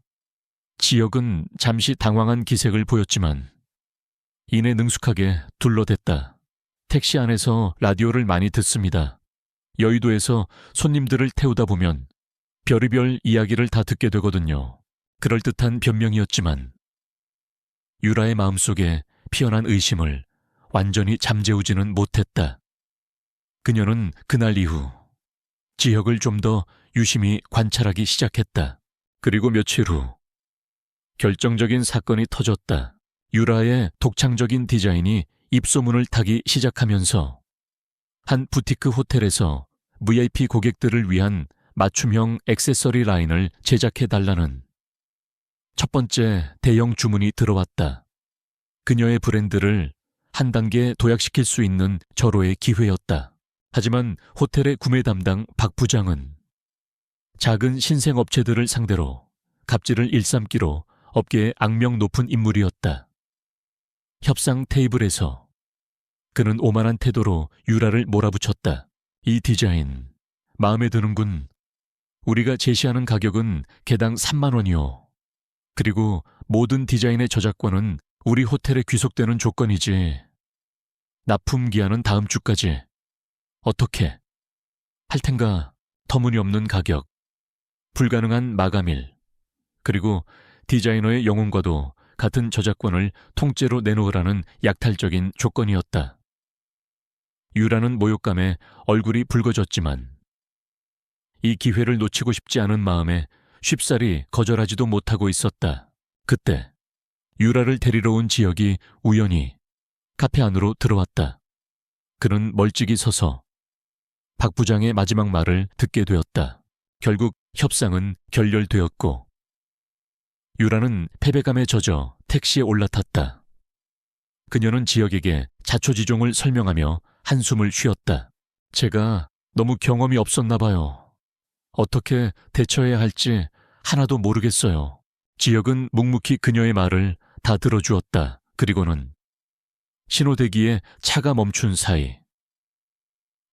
지역은 잠시 당황한 기색을 보였지만 이내 능숙하게 둘러댔다. 택시 안에서 라디오를 많이 듣습니다. 여의도에서 손님들을 태우다 보면 별의별 이야기를 다 듣게 되거든요. 그럴듯한 변명이었지만 유라의 마음속에 피어난 의심을 완전히 잠재우지는 못했다. 그녀는 그날 이후 지역을 좀 더 유심히 관찰하기 시작했다. 그리고 며칠 후 결정적인 사건이 터졌다. 유라의 독창적인 디자인이 입소문을 타기 시작하면서 한 부티크 호텔에서 VIP 고객들을 위한 맞춤형 액세서리 라인을 제작해달라는 첫 번째 대형 주문이 들어왔다. 그녀의 브랜드를 한 단계 도약시킬 수 있는 절호의 기회였다. 하지만 호텔의 구매 담당 박 부장은 작은 신생업체들을 상대로 갑질을 일삼기로 업계의 악명 높은 인물이었다. 협상 테이블에서 그는 오만한 태도로 유라를 몰아붙였다. 이 디자인 마음에 드는군. 우리가 제시하는 가격은 개당 3만 원이요. 그리고 모든 디자인의 저작권은 우리 호텔에 귀속되는 조건이지. 납품 기한은 다음 주까지. 어떻게? 할 텐가? 터무니없는 가격, 불가능한 마감일, 그리고 디자이너의 영혼과도 같은 저작권을 통째로 내놓으라는 약탈적인 조건이었다. 유라는 모욕감에 얼굴이 붉어졌지만 이 기회를 놓치고 싶지 않은 마음에 쉽사리 거절하지도 못하고 있었다. 그때 유라를 데리러 온 지역이 우연히 카페 안으로 들어왔다. 그는 멀찍이 서서 박 부장의 마지막 말을 듣게 되었다. 결국 협상은 결렬되었고 유라는 패배감에 젖어 택시에 올라탔다. 그녀는 지역에게 자초지종을 설명하며 한숨을 쉬었다. 제가 너무 경험이 없었나 봐요. 어떻게 대처해야 할지 하나도 모르겠어요. 지역은 묵묵히 그녀의 말을 다 들어주었다. 그리고는 신호대기에 차가 멈춘 사이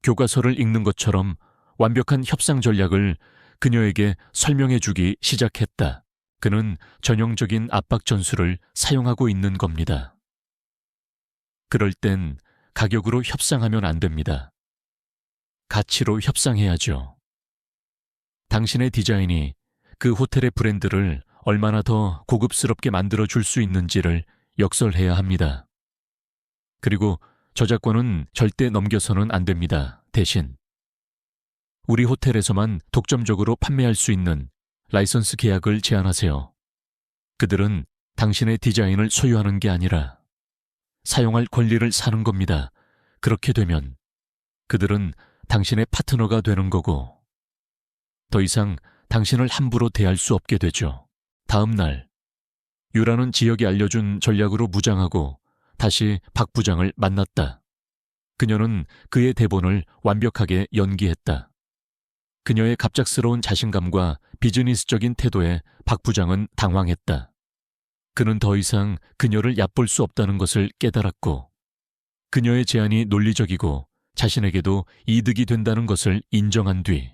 교과서를 읽는 것처럼 완벽한 협상 전략을 그녀에게 설명해주기 시작했다. 그는 전형적인 압박 전술을 사용하고 있는 겁니다. 그럴 땐 가격으로 협상하면 안 됩니다. 가치로 협상해야죠. 당신의 디자인이 그 호텔의 브랜드를 얼마나 더 고급스럽게 만들어줄 수 있는지를 역설해야 합니다. 그리고 저작권은 절대 넘겨서는 안 됩니다. 대신 우리 호텔에서만 독점적으로 판매할 수 있는 라이선스 계약을 제안하세요. 그들은 당신의 디자인을 소유하는 게 아니라 사용할 권리를 사는 겁니다. 그렇게 되면 그들은 당신의 파트너가 되는 거고 더 이상 당신을 함부로 대할 수 없게 되죠. 다음 날 유라는 지역이 알려준 전략으로 무장하고 다시 박 부장을 만났다. 그녀는 그의 대본을 완벽하게 연기했다. 그녀의 갑작스러운 자신감과 비즈니스적인 태도에 박 부장은 당황했다. 그는 더 이상 그녀를 얕볼 수 없다는 것을 깨달았고 그녀의 제안이 논리적이고 자신에게도 이득이 된다는 것을 인정한 뒤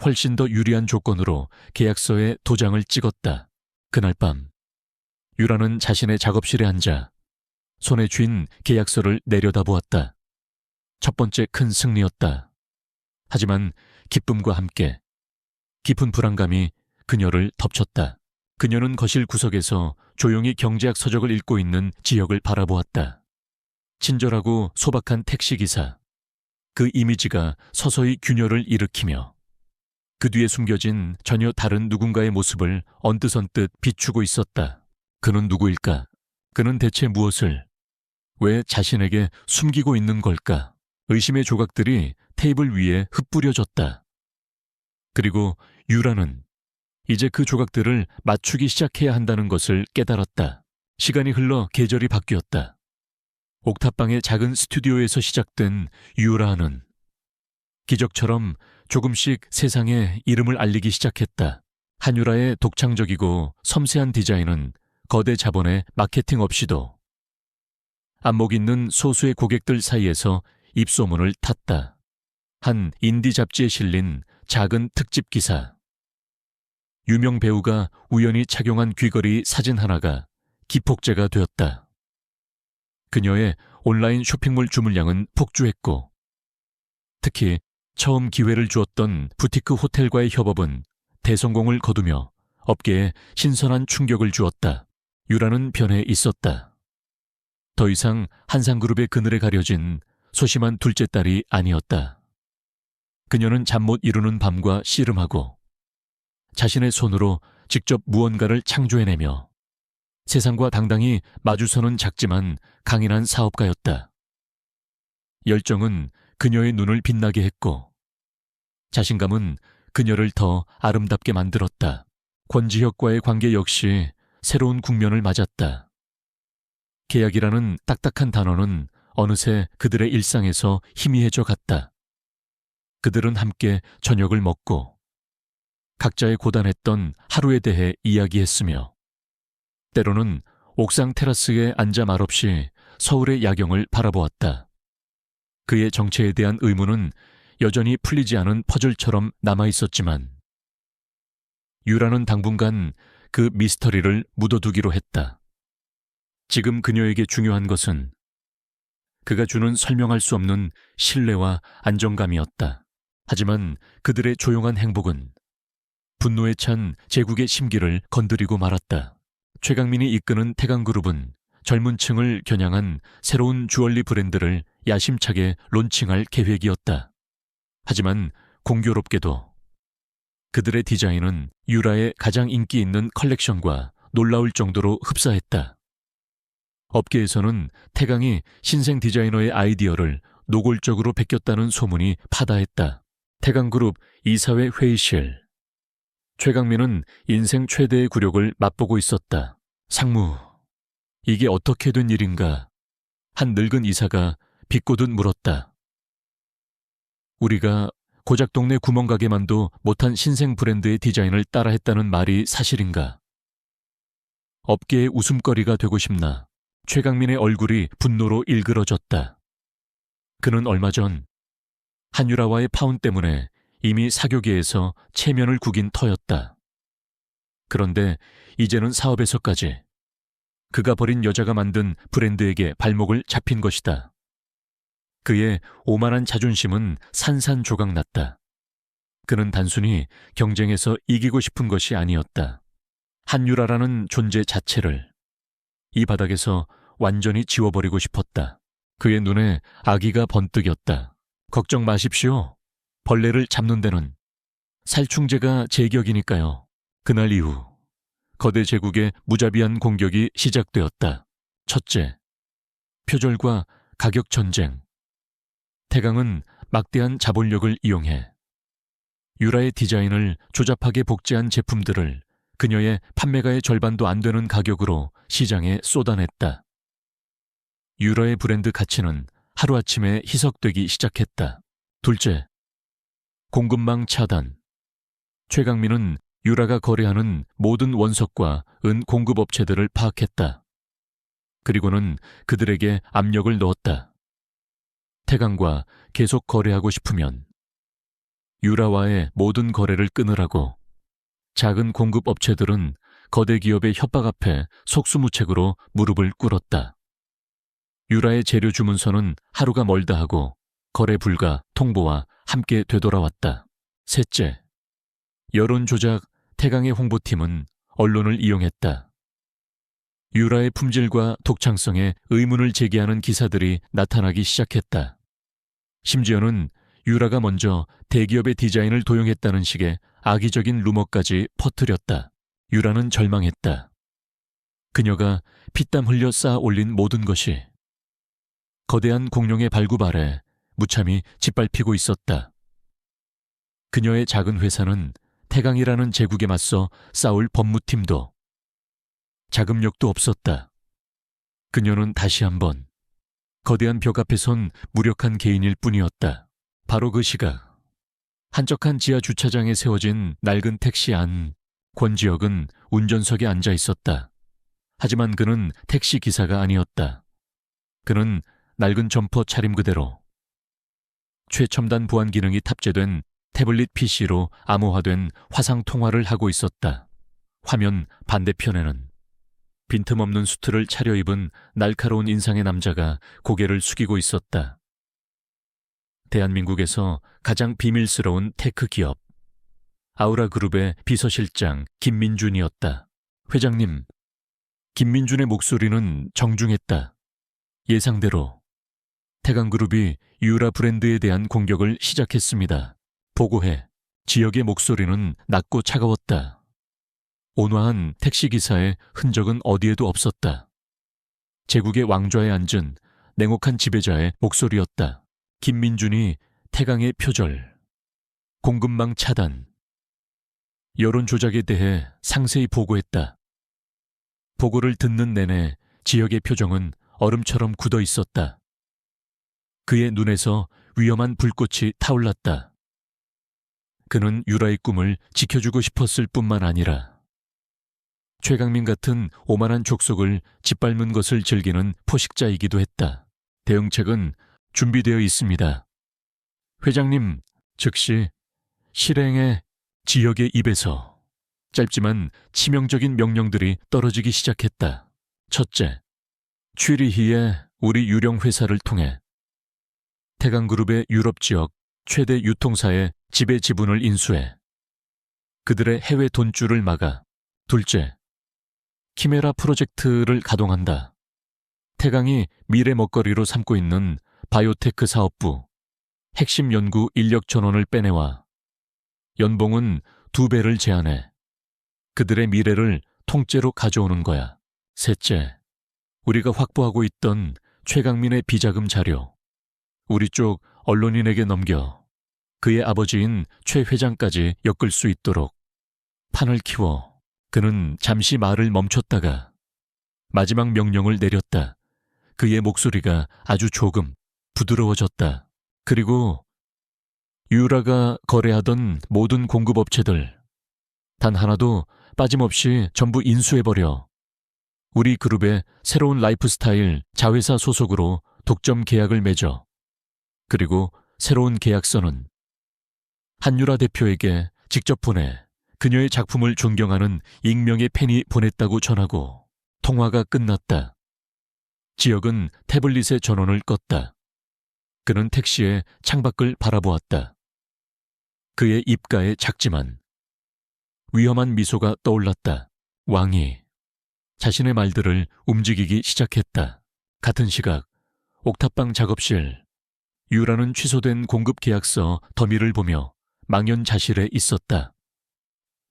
훨씬 더 유리한 조건으로 계약서에 도장을 찍었다. 그날 밤 유라는 자신의 작업실에 앉아 손에 쥔 계약서를 내려다보았다. 첫 번째 큰 승리였다. 하지만 기쁨과 함께 깊은 불안감이 그녀를 덮쳤다. 그녀는 거실 구석에서 조용히 경제학 서적을 읽고 있는 지역을 바라보았다. 친절하고 소박한 택시기사. 그 이미지가 서서히 균열을 일으키며 그 뒤에 숨겨진 전혀 다른 누군가의 모습을 언뜻언뜻 비추고 있었다. 그는 누구일까? 그는 대체 무엇을, 왜 자신에게 숨기고 있는 걸까? 의심의 조각들이 테이블 위에 흩뿌려졌다. 그리고 유라는 이제 그 조각들을 맞추기 시작해야 한다는 것을 깨달았다. 시간이 흘러 계절이 바뀌었다. 옥탑방의 작은 스튜디오에서 시작된 유라는 기적처럼 조금씩 세상에 이름을 알리기 시작했다. 한유라의 독창적이고 섬세한 디자인은 거대 자본의 마케팅 없이도 안목 있는 소수의 고객들 사이에서 입소문을 탔다. 한 인디 잡지에 실린 작은 특집 기사. 유명 배우가 우연히 착용한 귀걸이 사진 하나가 기폭제가 되었다. 그녀의 온라인 쇼핑몰 주문량은 폭주했고 특히 처음 기회를 주었던 부티크 호텔과의 협업은 대성공을 거두며 업계에 신선한 충격을 주었다. 유라는 변해 있었다. 더 이상 한상그룹의 그늘에 가려진 소심한 둘째 딸이 아니었다. 그녀는 잠 못 이루는 밤과 씨름하고 자신의 손으로 직접 무언가를 창조해내며 세상과 당당히 마주서는 작지만 강인한 사업가였다. 열정은 그녀의 눈을 빛나게 했고 자신감은 그녀를 더 아름답게 만들었다. 권지혁과의 관계 역시 새로운 국면을 맞았다. 계약이라는 딱딱한 단어는 어느새 그들의 일상에서 희미해져 갔다. 그들은 함께 저녁을 먹고 각자의 고단했던 하루에 대해 이야기했으며 때로는 옥상 테라스에 앉아 말없이 서울의 야경을 바라보았다. 그의 정체에 대한 의문은 여전히 풀리지 않은 퍼즐처럼 남아있었지만 유라는 당분간 그 미스터리를 묻어두기로 했다. 지금 그녀에게 중요한 것은 그가 주는 설명할 수 없는 신뢰와 안정감이었다. 하지만 그들의 조용한 행복은 분노에 찬 제국의 심기를 건드리고 말았다. 최강민이 이끄는 태강그룹은 젊은 층을 겨냥한 새로운 주얼리 브랜드를 야심차게 론칭할 계획이었다. 하지만 공교롭게도 그들의 디자인은 유라의 가장 인기 있는 컬렉션과 놀라울 정도로 흡사했다. 업계에서는 태강이 신생 디자이너의 아이디어를 노골적으로 베꼈다는 소문이 파다했다. 태강그룹 이사회 회의실. 최강민은 인생 최대의 굴욕을 맛보고 있었다. 상무, 이게 어떻게 된 일인가? 한 늙은 이사가 비꼬듯 물었다. 우리가 고작 동네 구멍가게만도 못한 신생 브랜드의 디자인을 따라했다는 말이 사실인가? 업계의 웃음거리가 되고 싶나? 최강민의 얼굴이 분노로 일그러졌다. 그는 얼마 전 한유라와의 파혼 때문에 이미 사교계에서 체면을 구긴 터였다. 그런데 이제는 사업에서까지 그가 버린 여자가 만든 브랜드에게 발목을 잡힌 것이다. 그의 오만한 자존심은 산산조각났다. 그는 단순히 경쟁에서 이기고 싶은 것이 아니었다. 한유라라는 존재 자체를 이 바닥에서 완전히 지워버리고 싶었다. 그의 눈에 아기가 번뜩였다. 걱정 마십시오. 벌레를 잡는 데는 살충제가 제격이니까요. 그날 이후 거대 제국의 무자비한 공격이 시작되었다. 첫째, 표절과 가격 전쟁. 태강은 막대한 자본력을 이용해 유라의 디자인을 조잡하게 복제한 제품들을 그녀의 판매가의 절반도 안 되는 가격으로 시장에 쏟아냈다. 유라의 브랜드 가치는 하루아침에 희석되기 시작했다. 둘째, 공급망 차단. 최강민은 유라가 거래하는 모든 원석과 은 공급업체들을 파악했다. 그리고는 그들에게 압력을 넣었다. 태강과 계속 거래하고 싶으면 유라와의 모든 거래를 끊으라고. 작은 공급업체들은 거대 기업의 협박 앞에 속수무책으로 무릎을 꿇었다. 유라의 재료 주문서는 하루가 멀다 하고 거래 불가 통보와 함께 되돌아왔다. 셋째, 여론 조작. 태강의 홍보팀은 언론을 이용했다. 유라의 품질과 독창성에 의문을 제기하는 기사들이 나타나기 시작했다. 심지어는 유라가 먼저 대기업의 디자인을 도용했다는 식의 악의적인 루머까지 퍼뜨렸다. 유라는 절망했다. 그녀가 피땀 흘려 쌓아 올린 모든 것이 거대한 공룡의 발굽 아래 무참히 짓밟히고 있었다. 그녀의 작은 회사는 태강이라는 제국에 맞서 싸울 법무팀도 자금력도 없었다. 그녀는 다시 한번 거대한 벽 앞에 선 무력한 개인일 뿐이었다. 바로 그 시각, 한적한 지하 주차장에 세워진 낡은 택시 안, 권지혁은 운전석에 앉아 있었다. 하지만 그는 택시 기사가 아니었다. 그는 낡은 점퍼 차림 그대로 최첨단 보안 기능이 탑재된 태블릿 PC로 암호화된 화상 통화를 하고 있었다. 화면 반대편에는 빈틈없는 수트를 차려입은 날카로운 인상의 남자가 고개를 숙이고 있었다. 대한민국에서 가장 비밀스러운 테크 기업 아우라 그룹의 비서실장 김민준이었다. 회장님, 김민준의 목소리는 정중했다. 예상대로 태강그룹이 유라 브랜드에 대한 공격을 시작했습니다. 보고해. 지역의 목소리는 낮고 차가웠다. 온화한 택시기사의 흔적은 어디에도 없었다. 제국의 왕좌에 앉은 냉혹한 지배자의 목소리였다. 김민준이 태강의 표절, 공급망 차단, 여론 조작에 대해 상세히 보고했다. 보고를 듣는 내내 지역의 표정은 얼음처럼 굳어 있었다. 그의 눈에서 위험한 불꽃이 타올랐다. 그는 유라의 꿈을 지켜주고 싶었을 뿐만 아니라 최강민 같은 오만한 족속을 짓밟는 것을 즐기는 포식자이기도 했다. 대응책은 준비되어 있습니다. 회장님, 즉시 실행의 지역의 입에서 짧지만 치명적인 명령들이 떨어지기 시작했다. 첫째, 취리히의 우리 유령 회사를 통해 태강그룹의 유럽 지역 최대 유통사의 지배 지분을 인수해 그들의 해외 돈줄을 막아. 둘째, 키메라 프로젝트를 가동한다. 태강이 미래 먹거리로 삼고 있는 바이오테크 사업부 핵심 연구 인력 전원을 빼내와 연봉은 2배를 제한해 그들의 미래를 통째로 가져오는 거야. 셋째, 우리가 확보하고 있던 최강민의 비자금 자료 우리 쪽 언론인에게 넘겨 그의 아버지인 최 회장까지 엮을 수 있도록 판을 키워. 그는 잠시 말을 멈췄다가 마지막 명령을 내렸다. 그의 목소리가 아주 조금 부드러워졌다. 그리고 유라가 거래하던 모든 공급업체들 단 하나도 빠짐없이 전부 인수해버려 우리 그룹의 새로운 라이프스타일 자회사 소속으로 독점 계약을 맺어. 그리고 새로운 계약서는 한유라 대표에게 직접 보내 그녀의 작품을 존경하는 익명의 팬이 보냈다고 전하고 통화가 끝났다. 지역은 태블릿의 전원을 껐다. 그는 택시에 창밖을 바라보았다. 그의 입가에 작지만 위험한 미소가 떠올랐다. 왕이 자신의 말들을 움직이기 시작했다. 같은 시각 옥탑방 작업실 유라는 취소된 공급 계약서 더미를 보며 망연자실해 있었다.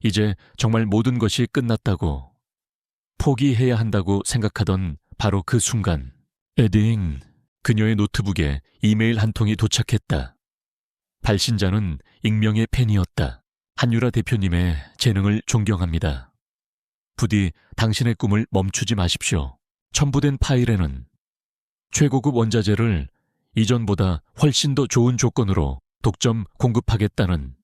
이제 정말 모든 것이 끝났다고 포기해야 한다고 생각하던 바로 그 순간 에딩 그녀의 노트북에 이메일 한 통이 도착했다. 발신자는 익명의 팬이었다. 한유라 대표님의 재능을 존경합니다. 부디 당신의 꿈을 멈추지 마십시오. 첨부된 파일에는 최고급 원자재를 이전보다 훨씬 더 좋은 조건으로 독점 공급하겠다는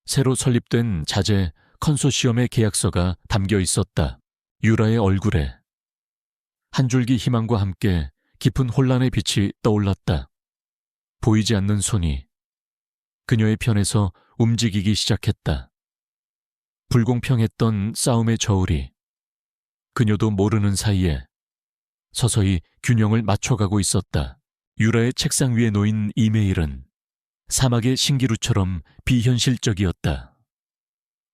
새로 설립된 자재 컨소시엄의 계약서가 담겨 있었다. 유라의 얼굴에 한 줄기 희망과 함께 깊은 혼란의 빛이 떠올랐다. 보이지 않는 손이 그녀의 편에서 움직이기 시작했다. 불공평했던 싸움의 저울이 그녀도 모르는 사이에 서서히 균형을 맞춰가고 있었다. 유라의 책상 위에 놓인 이메일은 사막의 신기루처럼 비현실적이었다.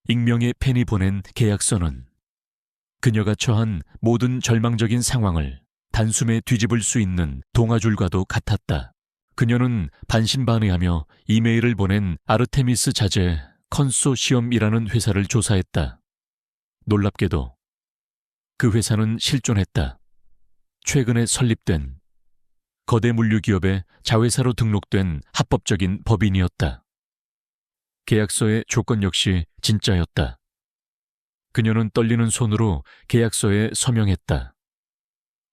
익명의 팬이 보낸 계약서는 그녀가 처한 모든 절망적인 상황을 단숨에 뒤집을 수 있는 동아줄과도 같았다. 그녀는 반신반의하며 이메일을 보낸 아르테미스 자재 컨소시엄이라는 회사를 조사했다. 놀랍게도 그 회사는 실존했다. 최근에 설립된 거대 물류기업의 자회사로 등록된 합법적인 법인이었다. 계약서의 조건 역시 진짜였다. 그녀는 떨리는 손으로 계약서에 서명했다.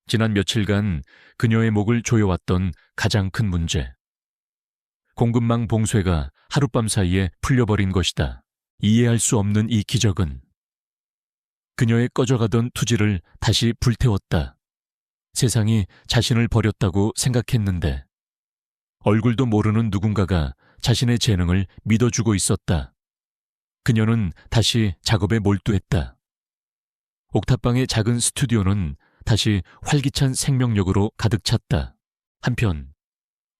지난 며칠간 그녀의 목을 조여왔던 가장 큰 문제. 공급망 봉쇄가 하룻밤 사이에 풀려버린 것이다. 이해할 수 없는 이 기적은 그녀의 꺼져가던 투지를 다시 불태웠다. 세상이 자신을 버렸다고 생각했는데 얼굴도 모르는 누군가가 자신의 재능을 믿어주고 있었다. 그녀는 다시 작업에 몰두했다. 옥탑방의 작은 스튜디오는 다시 활기찬 생명력으로 가득 찼다. 한편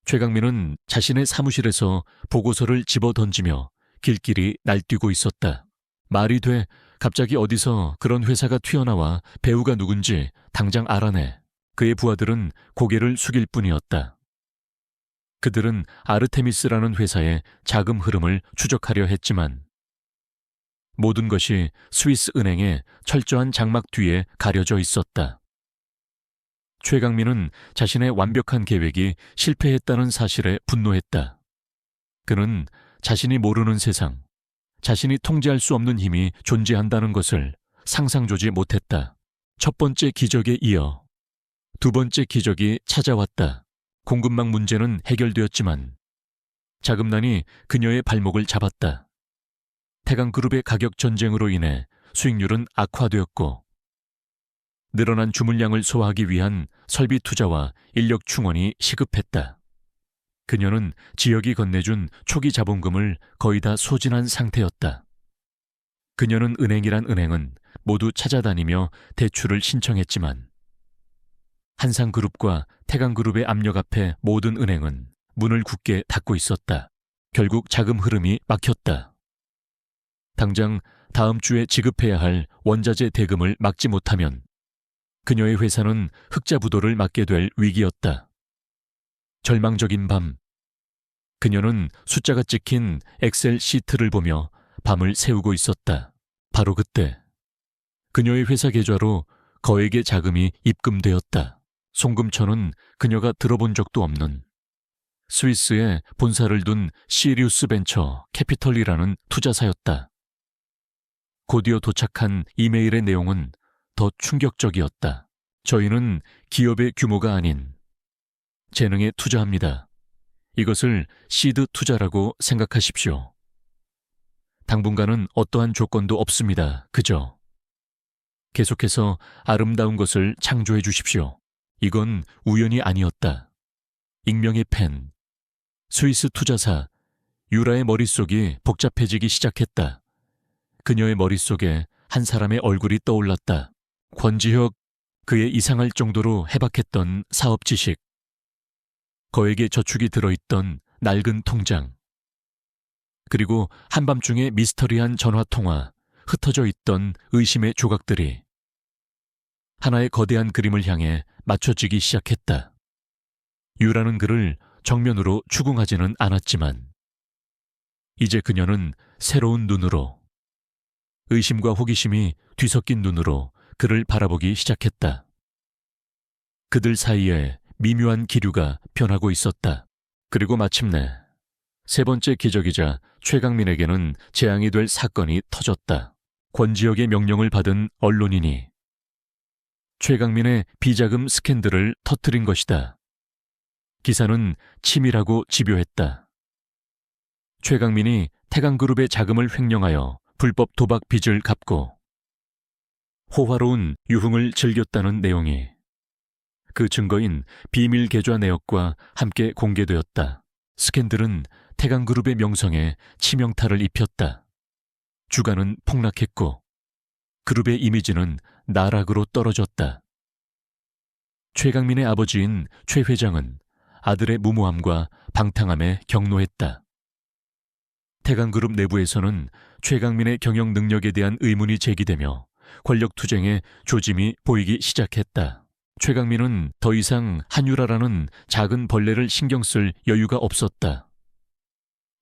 최강민은 자신의 사무실에서 보고서를 집어던지며 길길이 날뛰고 있었다. 말이 돼 갑자기 어디서 그런 회사가 튀어나와 배우가 누군지 당장 알아내. 그의 부하들은 고개를 숙일 뿐이었다. 그들은 아르테미스라는 회사의 자금 흐름을 추적하려 했지만 모든 것이 스위스 은행의 철저한 장막 뒤에 가려져 있었다. 최강민은 자신의 완벽한 계획이 실패했다는 사실에 분노했다. 그는 자신이 모르는 세상, 자신이 통제할 수 없는 힘이 존재한다는 것을 상상조지 못했다. 첫 번째 기적에 이어 두 번째 기적이 찾아왔다. 공급망 문제는 해결되었지만 자금난이 그녀의 발목을 잡았다. 태강그룹의 가격 전쟁으로 인해 수익률은 악화되었고 늘어난 주물량을 소화하기 위한 설비 투자와 인력 충원이 시급했다. 그녀는 지역이 건네준 초기 자본금을 거의 다 소진한 상태였다. 그녀는 은행이란 은행은 모두 찾아다니며 대출을 신청했지만 한상그룹과 태강그룹의 압력 앞에 모든 은행은 문을 굳게 닫고 있었다. 결국 자금 흐름이 막혔다. 당장 다음 주에 지급해야 할 원자재 대금을 막지 못하면 그녀의 회사는 흑자부도를 맞게 될 위기였다. 절망적인 밤, 그녀는 숫자가 찍힌 엑셀 시트를 보며 밤을 새우고 있었다. 바로 그때 그녀의 회사 계좌로 거액의 자금이 입금되었다. 송금천은 그녀가 들어본 적도 없는 스위스에 본사를 둔 시리우스 벤처 캐피털이라는 투자사였다. 곧이어 도착한 이메일의 내용은 더 충격적이었다. 저희는 기업의 규모가 아닌 재능에 투자합니다. 이것을 시드 투자라고 생각하십시오. 당분간은 어떠한 조건도 없습니다. 그저 계속해서 아름다운 것을 창조해 주십시오. 이건 우연이 아니었다. 익명의 팬, 스위스 투자사 유라의 머릿속이 복잡해지기 시작했다. 그녀의 머릿속에 한 사람의 얼굴이 떠올랐다. 권지혁, 그의 이상할 정도로 해박했던 사업 지식, 거액의 저축이 들어있던 낡은 통장, 그리고 한밤중에 미스터리한 전화통화, 흩어져 있던 의심의 조각들이 하나의 거대한 그림을 향해 맞춰지기 시작했다. 유라는 그를 정면으로 추궁하지는 않았지만 이제 그녀는 새로운 눈으로, 의심과 호기심이 뒤섞인 눈으로 그를 바라보기 시작했다. 그들 사이에 미묘한 기류가 변하고 있었다. 그리고 마침내 세 번째 기적이자 최강민에게는 재앙이 될 사건이 터졌다. 권지혁의 명령을 받은 언론인이 최강민의 비자금 스캔들을 터뜨린 것이다. 기사는 치밀하고 집요했다. 최강민이 태강그룹의 자금을 횡령하여 불법 도박 빚을 갚고 호화로운 유흥을 즐겼다는 내용이 그 증거인 비밀 계좌 내역과 함께 공개되었다. 스캔들은 태강그룹의 명성에 치명타를 입혔다. 주가는 폭락했고 그룹의 이미지는 나락으로 떨어졌다. 최강민의 아버지인 최 회장은 아들의 무모함과 방탕함에 경노했다. 태강그룹 내부에서는 최강민의 경영 능력에 대한 의문이 제기되며 권력투쟁의 조짐이 보이기 시작했다. 최강민은 더 이상 한유라라는 작은 벌레를 신경 쓸 여유가 없었다.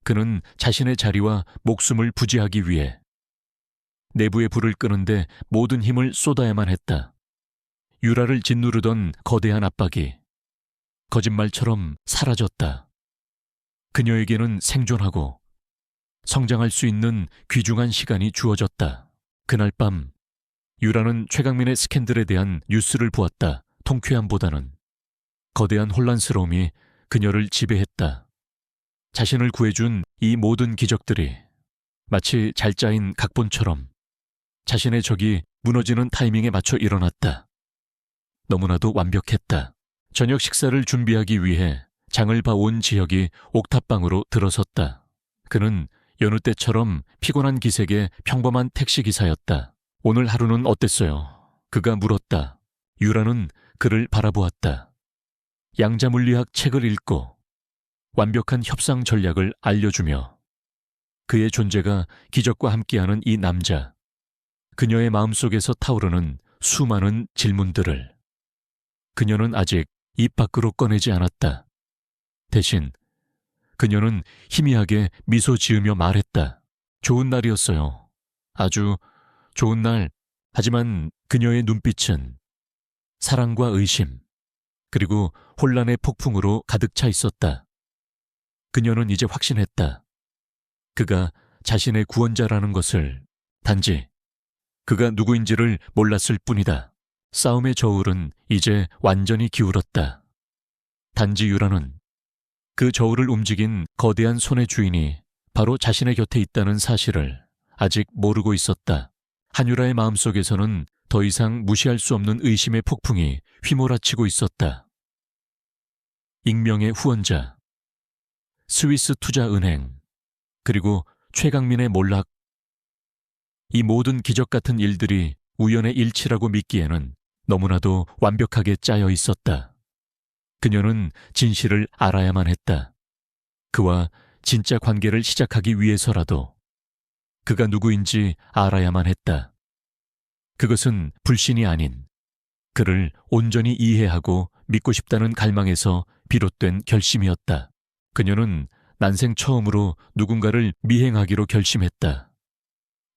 그는 자신의 자리와 목숨을 부지하기 위해 내부의 불을 끄는데 모든 힘을 쏟아야만 했다. 유라를 짓누르던 거대한 압박이 거짓말처럼 사라졌다. 그녀에게는 생존하고 성장할 수 있는 귀중한 시간이 주어졌다. 그날 밤 유라는 최강민의 스캔들에 대한 뉴스를 보았다. 통쾌함보다는 거대한 혼란스러움이 그녀를 지배했다. 자신을 구해준 이 모든 기적들이 마치 잘 짜인 각본처럼 자신의 적이 무너지는 타이밍에 맞춰 일어났다. 너무나도 완벽했다. 저녁 식사를 준비하기 위해 장을 봐온 지혁이 옥탑방으로 들어섰다. 그는 여느 때처럼 피곤한 기색의 평범한 택시기사였다. 오늘 하루는 어땠어요? 그가 물었다. 유라는 그를 바라보았다. 양자물리학 책을 읽고 완벽한 협상 전략을 알려주며 그의 존재가 기적과 함께하는 이 남자, 그녀의 마음속에서 타오르는 수많은 질문들을 그녀는 아직 입 밖으로 꺼내지 않았다. 대신 그녀는 희미하게 미소 지으며 말했다. 좋은 날이었어요. 아주 좋은 날. 하지만 그녀의 눈빛은 사랑과 의심, 그리고 혼란의 폭풍으로 가득 차 있었다. 그녀는 이제 확신했다. 그가 자신의 구원자라는 것을, 단지 그가 누구인지를 몰랐을 뿐이다. 싸움의 저울은 이제 완전히 기울었다. 단지 유라는 그 저울을 움직인 거대한 손의 주인이 바로 자신의 곁에 있다는 사실을 아직 모르고 있었다. 한유라의 마음속에서는 더 이상 무시할 수 없는 의심의 폭풍이 휘몰아치고 있었다. 익명의 후원자, 스위스 투자은행, 그리고 최강민의 몰락. 이 모든 기적 같은 일들이 우연의 일치라고 믿기에는 너무나도 완벽하게 짜여 있었다. 그녀는 진실을 알아야만 했다. 그와 진짜 관계를 시작하기 위해서라도 그가 누구인지 알아야만 했다. 그것은 불신이 아닌 그를 온전히 이해하고 믿고 싶다는 갈망에서 비롯된 결심이었다. 그녀는 난생 처음으로 누군가를 미행하기로 결심했다.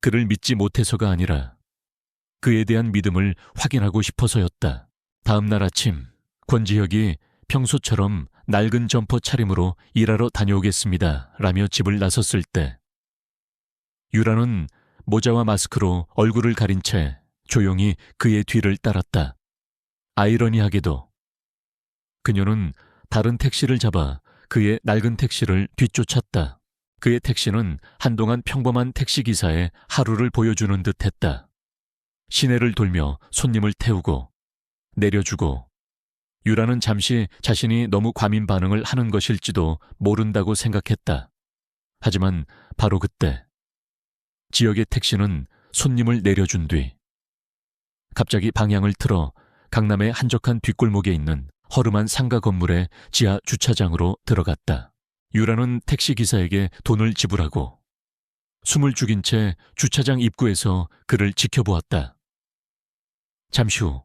그를 믿지 못해서가 아니라 그에 대한 믿음을 확인하고 싶어서였다. 다음 날 아침, 권지혁이 평소처럼 낡은 점퍼 차림으로 일하러 다녀오겠습니다 라며 집을 나섰을 때 유라는 모자와 마스크로 얼굴을 가린 채 조용히 그의 뒤를 따랐다. 아이러니하게도 그녀는 다른 택시를 잡아 그의 낡은 택시를 뒤쫓았다. 그의 택시는 한동안 평범한 택시기사의 하루를 보여주는 듯했다. 시내를 돌며 손님을 태우고 내려주고 유라는 잠시 자신이 너무 과민 반응을 하는 것일지도 모른다고 생각했다. 하지만 바로 그때 지역의 택시는 손님을 내려준 뒤 갑자기 방향을 틀어 강남의 한적한 뒷골목에 있는 허름한 상가 건물의 지하 주차장으로 들어갔다. 유라는 택시기사에게 돈을 지불하고 숨을 죽인 채 주차장 입구에서 그를 지켜보았다. 잠시 후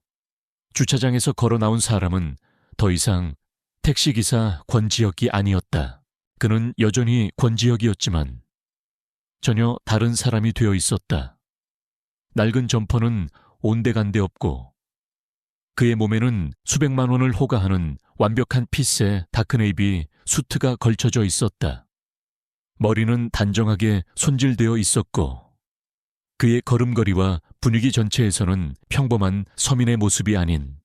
주차장에서 걸어 나온 사람은 더 이상 택시기사 권지혁이 아니었다. 그는 여전히 권지혁이었지만 전혀 다른 사람이 되어 있었다. 낡은 점퍼는 온데간데 없고 그의 몸에는 수백만 원을 호가하는 완벽한 핏의 다크네이비 수트가 걸쳐져 있었다. 머리는 단정하게 손질되어 있었고 그의 걸음걸이와 분위기 전체에서는 평범한 서민의 모습이 아닌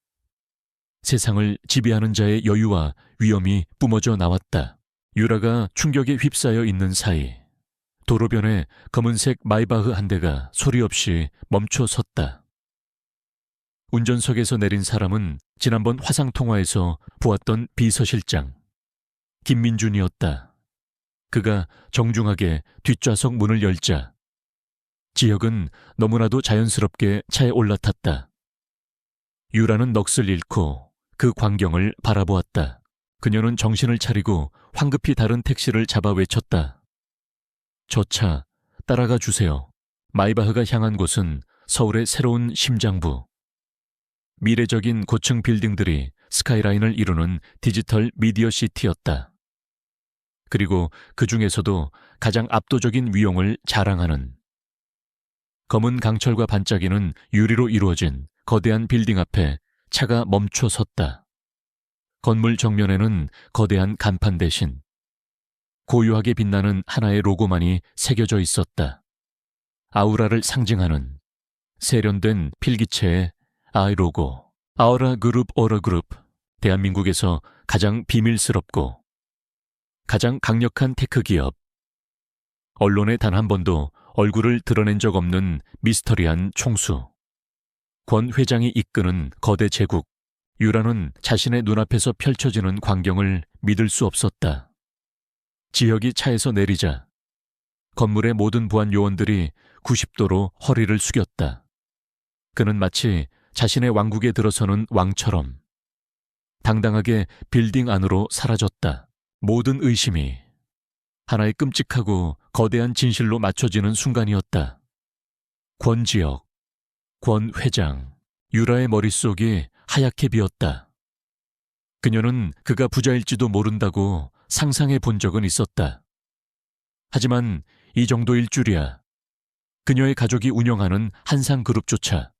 세상을 지배하는 자의 여유와 위엄이 뿜어져 나왔다. 유라가 충격에 휩싸여 있는 사이 도로변에 검은색 마이바흐 한 대가 소리 없이 멈춰 섰다. 운전석에서 내린 사람은 지난번 화상통화에서 보았던 비서실장 김민준이었다. 그가 정중하게 뒷좌석 문을 열자 지혁은 너무나도 자연스럽게 차에 올라탔다. 유라는 넋을 잃고 그 광경을 바라보았다. 그녀는 정신을 차리고 황급히 다른 택시를 잡아 외쳤다. 저 차 따라가 주세요. 마이바흐가 향한 곳은 서울의 새로운 심장부. 미래적인 고층 빌딩들이 스카이라인을 이루는 디지털 미디어 시티였다. 그리고 그 중에서도 가장 압도적인 위용을 자랑하는 검은 강철과 반짝이는 유리로 이루어진 거대한 빌딩 앞에 차가 멈춰 섰다. 건물 정면에는 거대한 간판 대신 고요하게 빛나는 하나의 로고만이 새겨져 있었다. 아우라를 상징하는 세련된 필기체의 I 로고, 아우라 그룹 오라 그룹, 대한민국에서 가장 비밀스럽고 가장 강력한 테크 기업. 언론에 단 한 번도 얼굴을 드러낸 적 없는 미스터리한 총수. 권 회장이 이끄는 거대 제국. 유라는 자신의 눈앞에서 펼쳐지는 광경을 믿을 수 없었다. 지혁이 차에서 내리자 건물의 모든 보안 요원들이 90도로 허리를 숙였다. 그는 마치 자신의 왕국에 들어서는 왕처럼 당당하게 빌딩 안으로 사라졌다. 모든 의심이 하나의 끔찍하고 거대한 진실로 맞춰지는 순간이었다. 권지혁, 권 회장, 유라의 머릿속이 하얗게 비었다. 그녀는 그가 부자일지도 모른다고 상상해 본 적은 있었다. 하지만 이 정도일 줄이야. 그녀의 가족이 운영하는 한상그룹조차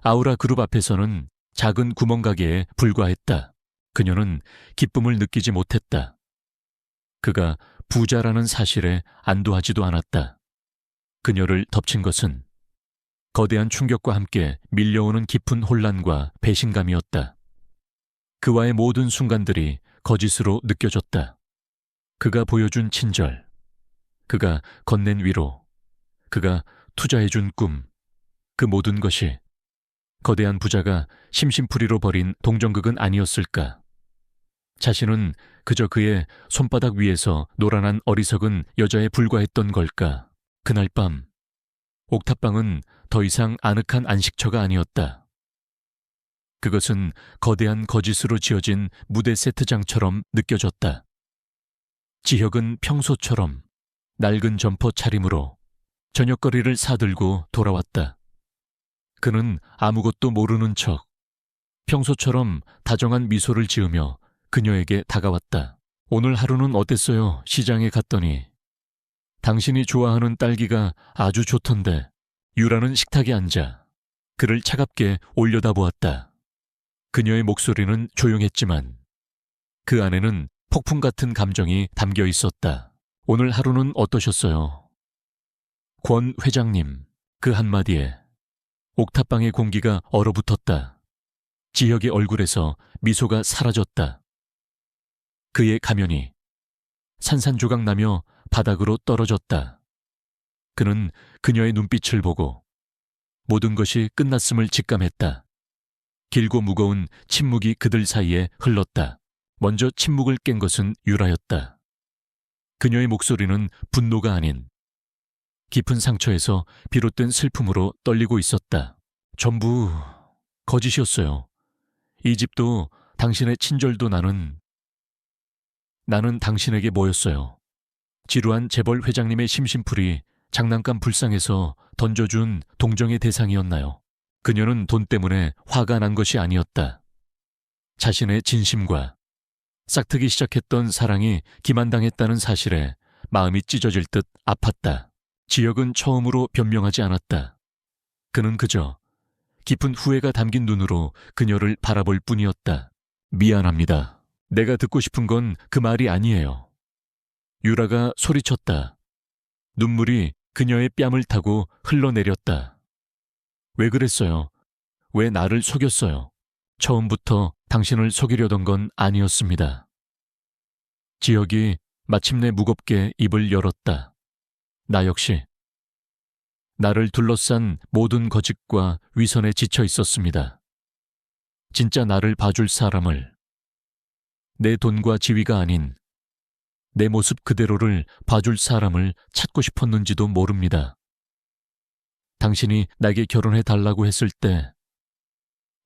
아우라 그룹 앞에서는 작은 구멍가게에 불과했다. 그녀는 기쁨을 느끼지 못했다. 그가 부자라는 사실에 안도하지도 않았다. 그녀를 덮친 것은 거대한 충격과 함께 밀려오는 깊은 혼란과 배신감이었다. 그와의 모든 순간들이 거짓으로 느껴졌다. 그가 보여준 친절, 그가 건넨 위로, 그가 투자해준 꿈, 그 모든 것이 거대한 부자가 심심풀이로 벌인 동정극은 아니었을까? 자신은 그저 그의 손바닥 위에서 노란한 어리석은 여자에 불과했던 걸까? 그날 밤, 옥탑방은 더 이상 아늑한 안식처가 아니었다. 그것은 거대한 거짓으로 지어진 무대 세트장처럼 느껴졌다. 지혁은 평소처럼 낡은 점퍼 차림으로 저녁거리를 사들고 돌아왔다. 그는 아무것도 모르는 척 평소처럼 다정한 미소를 지으며 그녀에게 다가왔다. 오늘 하루는 어땠어요? 시장에 갔더니 당신이 좋아하는 딸기가 아주 좋던데. 유라는 식탁에 앉아 그를 차갑게 올려다보았다. 그녀의 목소리는 조용했지만 그 안에는 폭풍 같은 감정이 담겨 있었다. 오늘 하루는 어떠셨어요? 권 회장님, 그 한마디에 옥탑방의 공기가 얼어붙었다. 지혁의 얼굴에서 미소가 사라졌다. 그의 가면이 산산조각 나며 바닥으로 떨어졌다. 그는 그녀의 눈빛을 보고 모든 것이 끝났음을 직감했다. 길고 무거운 침묵이 그들 사이에 흘렀다. 먼저 침묵을 깬 것은 유라였다. 그녀의 목소리는 분노가 아닌 깊은 상처에서 비롯된 슬픔으로 떨리고 있었다. 전부 거짓이었어요. 이 집도 당신의 친절도 나는 당신에게 뭐였어요? 지루한 재벌 회장님의 심심풀이 장난감 불상에서 던져준 동정의 대상이었나요? 그녀는 돈 때문에 화가 난 것이 아니었다. 자신의 진심과 싹트기 시작했던 사랑이 기만당했다는 사실에 마음이 찢어질 듯 아팠다. 지혁은 처음으로 변명하지 않았다. 그는 그저 깊은 후회가 담긴 눈으로 그녀를 바라볼 뿐이었다. 미안합니다. 내가 듣고 싶은 건 그 말이 아니에요. 유라가 소리쳤다. 눈물이 그녀의 뺨을 타고 흘러내렸다. 왜 그랬어요? 왜 나를 속였어요? 처음부터 당신을 속이려던 건 아니었습니다. 지혁이 마침내 무겁게 입을 열었다. 나 역시 나를 둘러싼 모든 거짓과 위선에 지쳐 있었습니다. 진짜 나를 봐줄 사람을, 내 돈과 지위가 아닌 내 모습 그대로를 봐줄 사람을 찾고 싶었는지도 모릅니다. 당신이 나에게 결혼해달라고 했을 때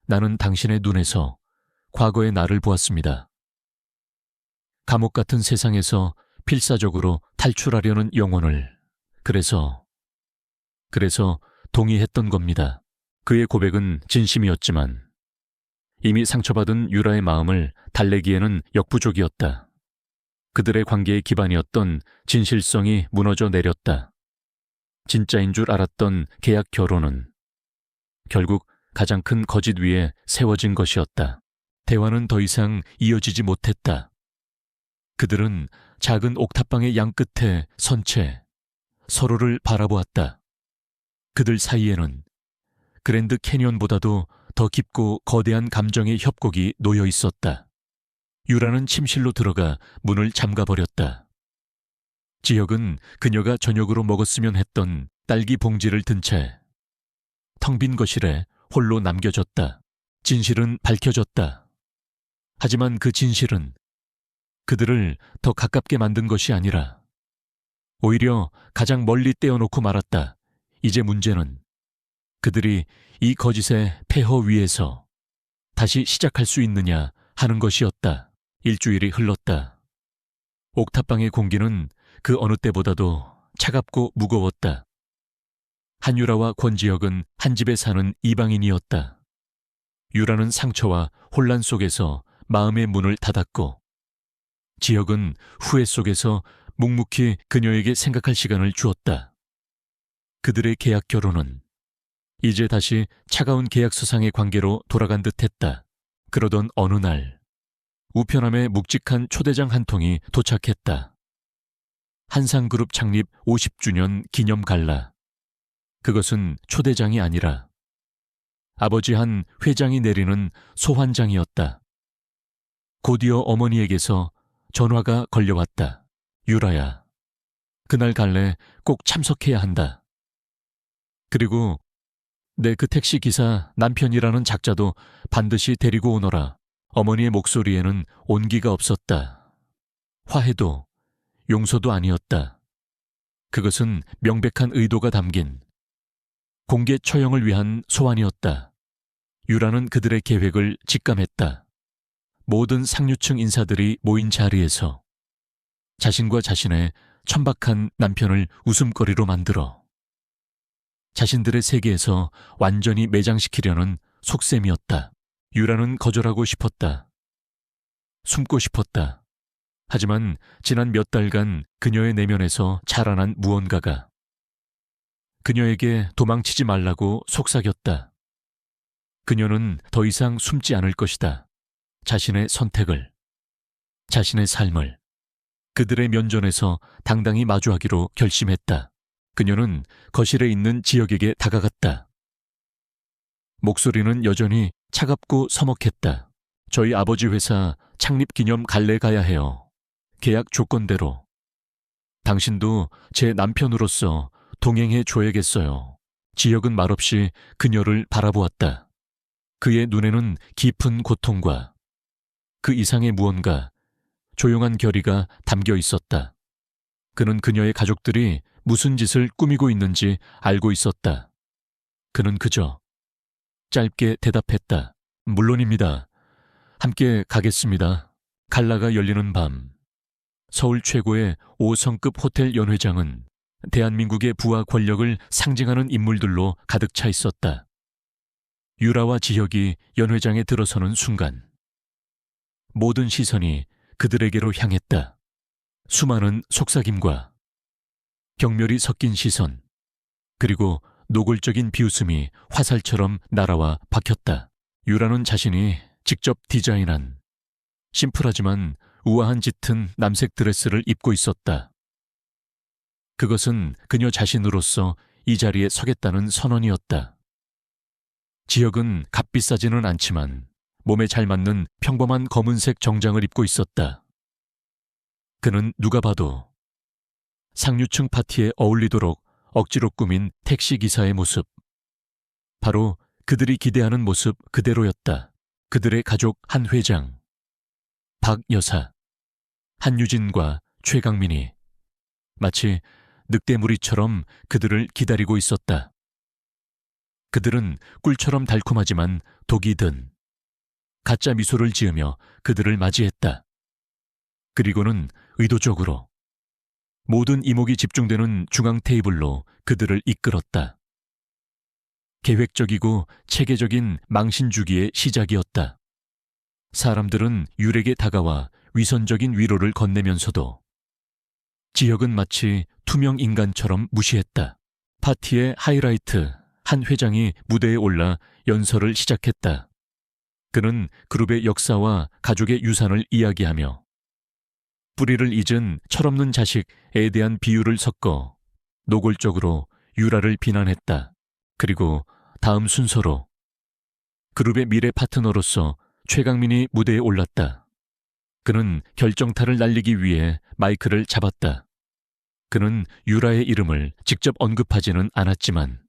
나는 당신의 눈에서 과거의 나를 보았습니다. 감옥 같은 세상에서 필사적으로 탈출하려는 영혼을. 그래서 동의했던 겁니다. 그의 고백은 진심이었지만 이미 상처받은 유라의 마음을 달래기에는 역부족이었다. 그들의 관계의 기반이었던 진실성이 무너져 내렸다. 진짜인 줄 알았던 계약 결혼은 결국 가장 큰 거짓 위에 세워진 것이었다. 대화는 더 이상 이어지지 못했다. 그들은 작은 옥탑방의 양끝에 선 채 서로를 바라보았다. 그들 사이에는 그랜드 캐니언보다도 더 깊고 거대한 감정의 협곡이 놓여 있었다. 유라는 침실로 들어가 문을 잠가버렸다. 지혁은 그녀가 저녁으로 먹었으면 했던 딸기 봉지를 든 채 텅 빈 거실에 홀로 남겨졌다. 진실은 밝혀졌다. 하지만 그 진실은 그들을 더 가깝게 만든 것이 아니라 오히려 가장 멀리 떼어놓고 말았다. 이제 문제는 그들이 이 거짓의 폐허 위에서 다시 시작할 수 있느냐 하는 것이었다. 일주일이 흘렀다. 옥탑방의 공기는 그 어느 때보다도 차갑고 무거웠다. 한유라와 권지혁은 한 집에 사는 이방인이었다. 유라는 상처와 혼란 속에서 마음의 문을 닫았고 지혁은 후회 속에서 묵묵히 그녀에게 생각할 시간을 주었다. 그들의 계약 결혼은 이제 다시 차가운 계약서상의 관계로 돌아간 듯했다. 그러던 어느 날 우편함에 묵직한 초대장 한 통이 도착했다. 한상그룹 창립 50주년 기념 갈라. 그것은 초대장이 아니라 아버지 한 회장이 내리는 소환장이었다. 곧이어 어머니에게서 전화가 걸려왔다. 유라야, 그날 갈래 꼭 참석해야 한다. 그리고 내 그 택시 기사 남편이라는 작자도 반드시 데리고 오너라. 어머니의 목소리에는 온기가 없었다. 화해도 용서도 아니었다. 그것은 명백한 의도가 담긴 공개 처형을 위한 소환이었다. 유라는 그들의 계획을 직감했다. 모든 상류층 인사들이 모인 자리에서 자신과 자신의 천박한 남편을 웃음거리로 만들어 자신들의 세계에서 완전히 매장시키려는 속셈이었다. 유라는 거절하고 싶었다. 숨고 싶었다. 하지만 지난 몇 달간 그녀의 내면에서 자라난 무언가가 그녀에게 도망치지 말라고 속삭였다. 그녀는 더 이상 숨지 않을 것이다. 자신의 선택을, 자신의 삶을 그들의 면전에서 당당히 마주하기로 결심했다. 그녀는 거실에 있는 지역에게 다가갔다. 목소리는 여전히 차갑고 서먹했다. 저희 아버지 회사 창립 기념 갈래 가야 해요. 계약 조건대로. 당신도 제 남편으로서 동행해 줘야겠어요. 지역은 말없이 그녀를 바라보았다. 그의 눈에는 깊은 고통과 그 이상의 무언가, 조용한 결의가 담겨 있었다. 그는 그녀의 가족들이 무슨 짓을 꾸미고 있는지 알고 있었다. 그는 그저 짧게 대답했다. 물론입니다. 함께 가겠습니다. 갈라가 열리는 밤. 서울 최고의 5성급 호텔 연회장은 대한민국의 부와 권력을 상징하는 인물들로 가득 차 있었다. 유라와 지혁이 연회장에 들어서는 순간 모든 시선이 그들에게로 향했다. 수많은 속삭임과 경멸이 섞인 시선, 그리고 노골적인 비웃음이 화살처럼 날아와 박혔다. 유라는 자신이 직접 디자인한 심플하지만 우아한 짙은 남색 드레스를 입고 있었다. 그것은 그녀 자신으로서 이 자리에 서겠다는 선언이었다. 지역은 값비싸지는 않지만 몸에 잘 맞는 평범한 검은색 정장을 입고 있었다. 그는 누가 봐도 상류층 파티에 어울리도록 억지로 꾸민 택시기사의 모습. 바로 그들이 기대하는 모습 그대로였다. 그들의 가족 한 회장, 박 여사, 한유진과 최강민이 마치 늑대무리처럼 그들을 기다리고 있었다. 그들은 꿀처럼 달콤하지만 독이 든 가짜 미소를 지으며 그들을 맞이했다. 그리고는 의도적으로 모든 이목이 집중되는 중앙 테이블로 그들을 이끌었다. 계획적이고 체계적인 망신주기의 시작이었다. 사람들은 유에게 다가와 위선적인 위로를 건네면서도 지역은 마치 투명 인간처럼 무시했다. 파티의 하이라이트, 한 회장이 무대에 올라 연설을 시작했다. 그는 그룹의 역사와 가족의 유산을 이야기하며 뿌리를 잊은 철없는 자식에 대한 비유를 섞어 노골적으로 유라를 비난했다. 그리고 다음 순서로 그룹의 미래 파트너로서 최강민이 무대에 올랐다. 그는 결정타를 날리기 위해 마이크를 잡았다. 그는 유라의 이름을 직접 언급하지는 않았지만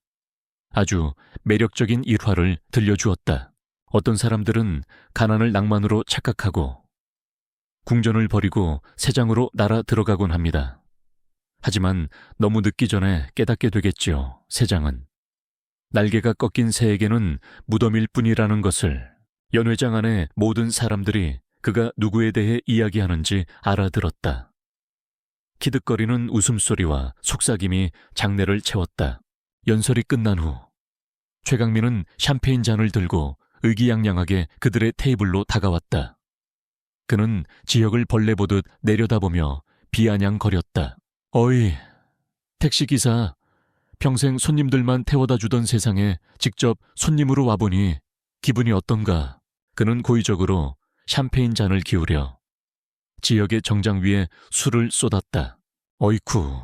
아주 매력적인 일화를 들려주었다. 어떤 사람들은 가난을 낭만으로 착각하고 궁전을 버리고 새장으로 날아 들어가곤 합니다. 하지만 너무 늦기 전에 깨닫게 되겠지요. 새장은 날개가 꺾인 새에게는 무덤일 뿐이라는 것을. 연회장 안의 모든 사람들이 그가 누구에 대해 이야기하는지 알아들었다. 키득거리는 웃음소리와 속삭임이 장내를 채웠다. 연설이 끝난 후 최강민은 샴페인 잔을 들고 의기양양하게 그들의 테이블로 다가왔다. 그는 지역을 벌레 보듯 내려다보며 비아냥거렸다. 어이, 택시기사, 평생 손님들만 태워다 주던 세상에 직접 손님으로 와보니 기분이 어떤가? 그는 고의적으로 샴페인 잔을 기울여 지역의 정장 위에 술을 쏟았다. 어이쿠,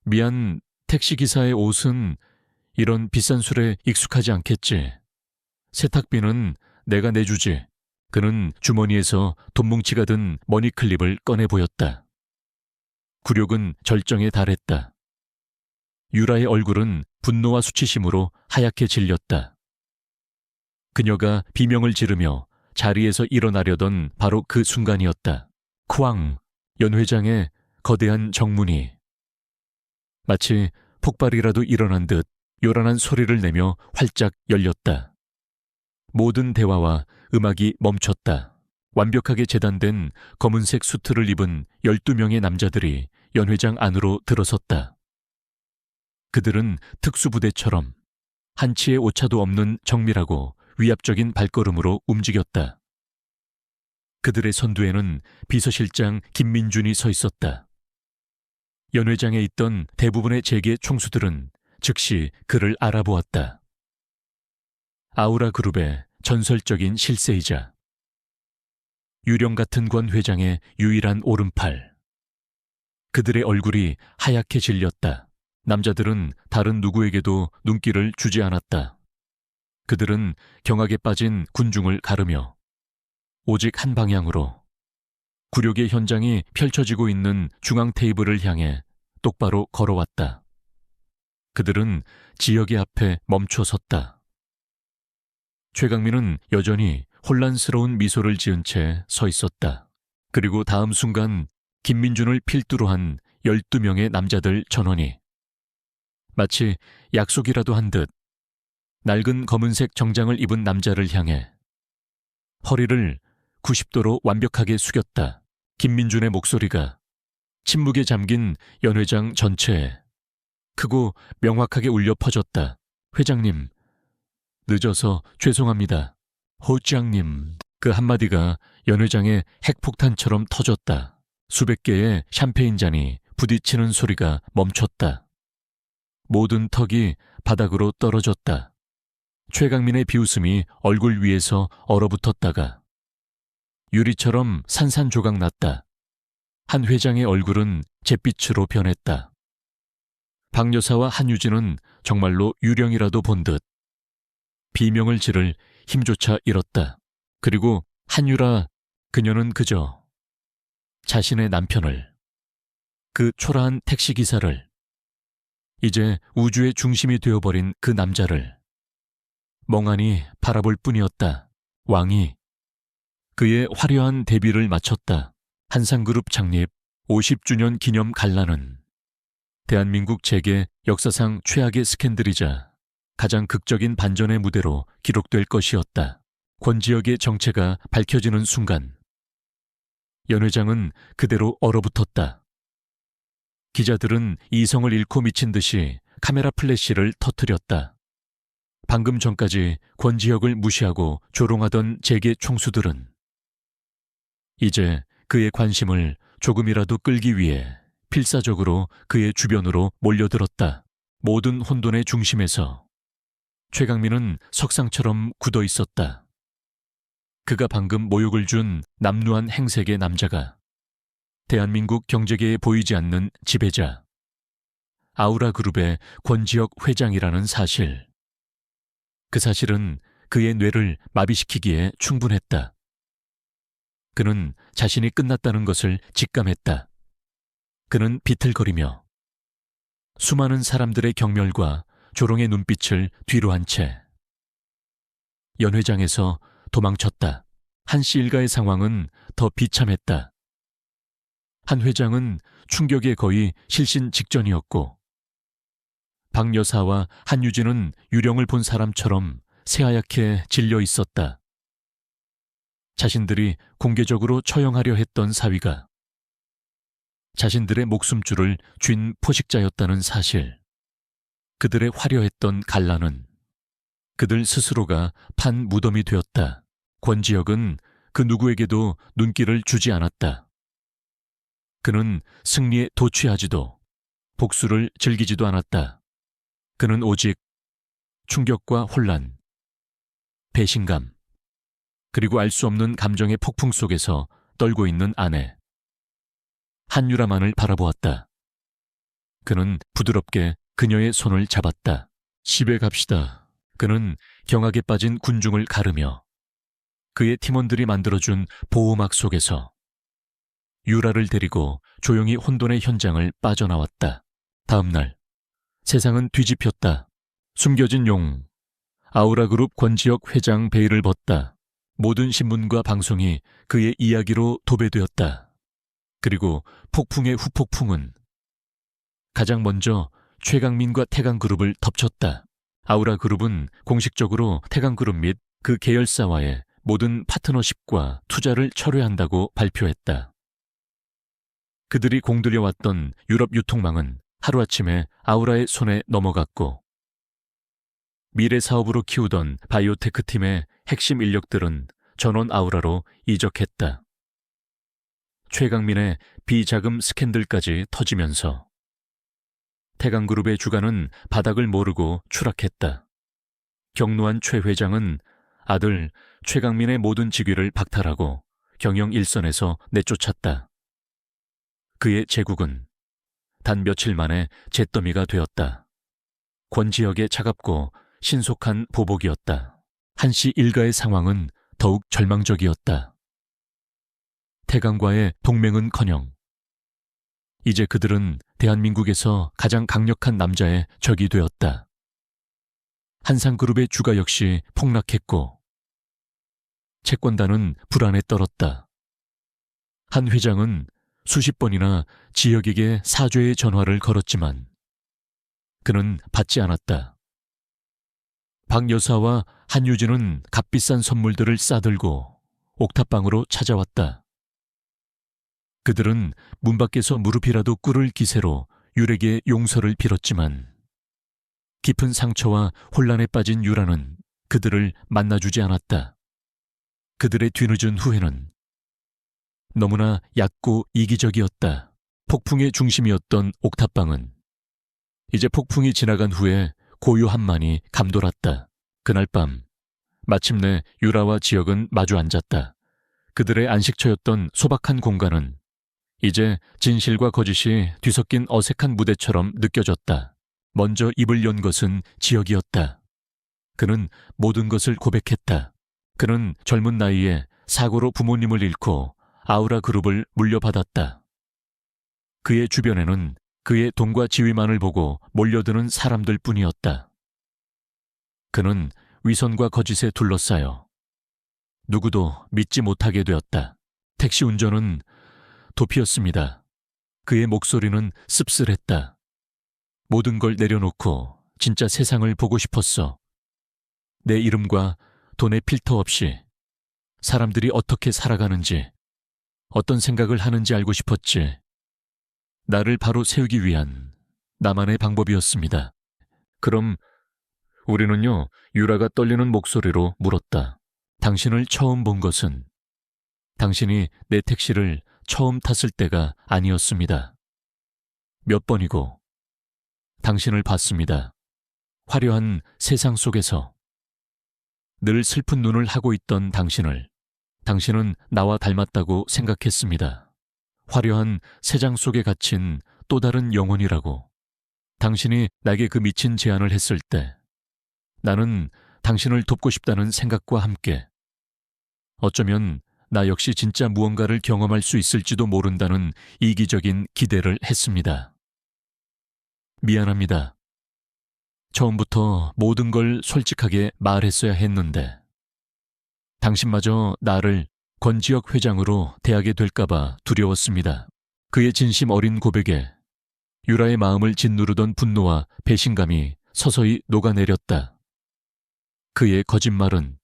미안, 택시기사의 옷은 이런 비싼 술에 익숙하지 않겠지. 세탁비는 내가 내주지. 그는 주머니에서 돈뭉치가 든 머니클립을 꺼내 보였다. 굴욕은 절정에 달했다. 유라의 얼굴은 분노와 수치심으로 하얗게 질렸다. 그녀가 비명을 지르며 자리에서 일어나려던 바로 그 순간이었다. 쾅! 연 회장의 거대한 정문이 마치 폭발이라도 일어난 듯 요란한 소리를 내며 활짝 열렸다. 모든 대화와 음악이 멈췄다. 완벽하게 재단된 검은색 수트를 입은 12명의 남자들이 연 회장 안으로 들어섰다. 그들은 특수부대처럼 한치의 오차도 없는 정밀하고 위압적인 발걸음으로 움직였다. 그들의 선두에는 비서실장 김민준이 서 있었다. 연 회장에 있던 대부분의 재계 총수들은 즉시 그를 알아보았다. 아우라 그룹의 전설적인 실세이자 유령 같은 권 회장의 유일한 오른팔. 그들의 얼굴이 하얗게 질렸다. 남자들은 다른 누구에게도 눈길을 주지 않았다. 그들은 경악에 빠진 군중을 가르며 오직 한 방향으로 굴욕의 현장이 펼쳐지고 있는 중앙 테이블을 향해 똑바로 걸어왔다. 그들은 지역의 앞에 멈춰 섰다. 최강민은 여전히 혼란스러운 미소를 지은 채 서 있었다. 그리고 다음 순간 김민준을 필두로 한 12명의 남자들 전원이 마치 약속이라도 한 듯 낡은 검은색 정장을 입은 남자를 향해 허리를 90도로 완벽하게 숙였다. 김민준의 목소리가 침묵에 잠긴 연 회장 전체에 크고 명확하게 울려 퍼졌다. 회장님, 늦어서 죄송합니다. 호장님. 그 한마디가 연 회장의 핵폭탄처럼 터졌다. 수백 개의 샴페인 잔이 부딪히는 소리가 멈췄다. 모든 턱이 바닥으로 떨어졌다. 최강민의 비웃음이 얼굴 위에서 얼어붙었다가 유리처럼 산산조각 났다. 한 회장의 얼굴은 잿빛으로 변했다. 박 여사와 한유진은 정말로 유령이라도 본 듯 비명을 지를 힘조차 잃었다. 그리고 한유라, 그녀는 그저 자신의 남편을, 그 초라한 택시기사를, 이제 우주의 중심이 되어버린 그 남자를 멍하니 바라볼 뿐이었다. 왕이 그의 화려한 데뷔를 마쳤다. 한상그룹 창립 50주년 기념 갈라는 대한민국 재계 역사상 최악의 스캔들이자 가장 극적인 반전의 무대로 기록될 것이었다. 권지혁의 정체가 밝혀지는 순간 연 회장은 그대로 얼어붙었다. 기자들은 이성을 잃고 미친 듯이 카메라 플래시를 터뜨렸다. 방금 전까지 권지혁을 무시하고 조롱하던 재계 총수들은 이제 그의 관심을 조금이라도 끌기 위해 필사적으로 그의 주변으로 몰려들었다. 모든 혼돈의 중심에서 최강민은 석상처럼 굳어 있었다. 그가 방금 모욕을 준 남루한 행색의 남자가 대한민국 경제계에 보이지 않는 지배자, 아우라 그룹의 권지혁 회장이라는 사실. 그 사실은 그의 뇌를 마비시키기에 충분했다. 그는 자신이 끝났다는 것을 직감했다. 그는 비틀거리며 수많은 사람들의 경멸과 조롱의 눈빛을 뒤로 한 채 연 회장에서 도망쳤다. 한 씨 일가의 상황은 더 비참했다. 한 회장은 충격에 거의 실신 직전이었고 박 여사와 한유진은 유령을 본 사람처럼 새하얗게 질려 있었다. 자신들이 공개적으로 처형하려 했던 사위가 자신들의 목숨줄을 쥔 포식자였다는 사실. 그들의 화려했던 갈라는 그들 스스로가 판 무덤이 되었다. 권지혁은 그 누구에게도 눈길을 주지 않았다. 그는 승리에 도취하지도 복수를 즐기지도 않았다. 그는 오직 충격과 혼란, 배신감, 그리고 알 수 없는 감정의 폭풍 속에서 떨고 있는 아내 한유라만을 바라보았다. 그는 부드럽게 그녀의 손을 잡았다. 집에 갑시다. 그는 경악에 빠진 군중을 가르며 그의 팀원들이 만들어준 보호막 속에서 유라를 데리고 조용히 혼돈의 현장을 빠져나왔다. 다음 날 세상은 뒤집혔다. 숨겨진 용, 아우라그룹 권지혁 회장 베일을 벗다. 모든 신문과 방송이 그의 이야기로 도배되었다. 그리고 폭풍의 후폭풍은 가장 먼저 최강민과 태강그룹을 덮쳤다. 아우라그룹은 공식적으로 태강그룹 및 그 계열사와의 모든 파트너십과 투자를 철회한다고 발표했다. 그들이 공들여왔던 유럽 유통망은 하루아침에 아우라의 손에 넘어갔고 미래 사업으로 키우던 바이오테크 팀의 핵심 인력들은 전원 아우라로 이적했다. 최강민의 비자금 스캔들까지 터지면서 태강그룹의 주가는 바닥을 모르고 추락했다. 격노한 최 회장은 아들 최강민의 모든 직위를 박탈하고 경영 일선에서 내쫓았다. 그의 제국은 단 며칠 만에 잿더미가 되었다. 권지혁의 차갑고 신속한 보복이었다. 한씨 일가의 상황은 더욱 절망적이었다. 태강과의 동맹은커녕 이제 그들은 대한민국에서 가장 강력한 남자의 적이 되었다. 한상그룹의 주가 역시 폭락했고 채권단은 불안에 떨었다. 한 회장은 수십 번이나 지혁에게 사죄의 전화를 걸었지만 그는 받지 않았다. 박 여사와 한유진은 값비싼 선물들을 싸들고 옥탑방으로 찾아왔다. 그들은 문 밖에서 무릎이라도 꿇을 기세로 유락의 용서를 빌었지만 깊은 상처와 혼란에 빠진 유라는 그들을 만나주지 않았다. 그들의 뒤늦은 후회는 너무나 얕고 이기적이었다. 폭풍의 중심이었던 옥탑방은 이제 폭풍이 지나간 후에 고요함만이 감돌았다. 그날 밤 마침내 유라와 지혁은 마주 앉았다. 그들의 안식처였던 소박한 공간은 이제 진실과 거짓이 뒤섞인 어색한 무대처럼 느껴졌다. 먼저 입을 연 것은 지혁이었다. 그는 모든 것을 고백했다. 그는 젊은 나이에 사고로 부모님을 잃고 아우라 그룹을 물려받았다. 그의 주변에는 그의 돈과 지위만을 보고 몰려드는 사람들 뿐이었다. 그는 위선과 거짓에 둘러싸여 누구도 믿지 못하게 되었다. 택시 운전은 도피였습니다. 그의 목소리는 씁쓸했다. 모든 걸 내려놓고 진짜 세상을 보고 싶었어. 내 이름과 돈의 필터 없이 사람들이 어떻게 살아가는지, 어떤 생각을 하는지 알고 싶었지. 나를 바로 세우기 위한 나만의 방법이었습니다. 그럼 우리는요, 유라가 떨리는 목소리로 물었다. 당신을 처음 본 것은 당신이 내 택시를 처음 탔을 때가 아니었습니다. 몇 번이고 당신을 봤습니다. 화려한 세상 속에서 늘 슬픈 눈을 하고 있던 당신은 나와 닮았다고 생각했습니다. 화려한 세상 속에 갇힌 또 다른 영혼이라고. 당신이 나에게 그 미친 제안을 했을 때 나는 당신을 돕고 싶다는 생각과 함께 어쩌면 나 역시 진짜 무언가를 경험할 수 있을지도 모른다는 이기적인 기대를 했습니다. 미안합니다. 처음부터 모든 걸 솔직하게 말했어야 했는데 당신마저 나를 권지혁 회장으로 대하게 될까봐 두려웠습니다. 그의 진심 어린 고백에 유라의 마음을 짓누르던 분노와 배신감이 서서히 녹아내렸다. 그의 거짓말은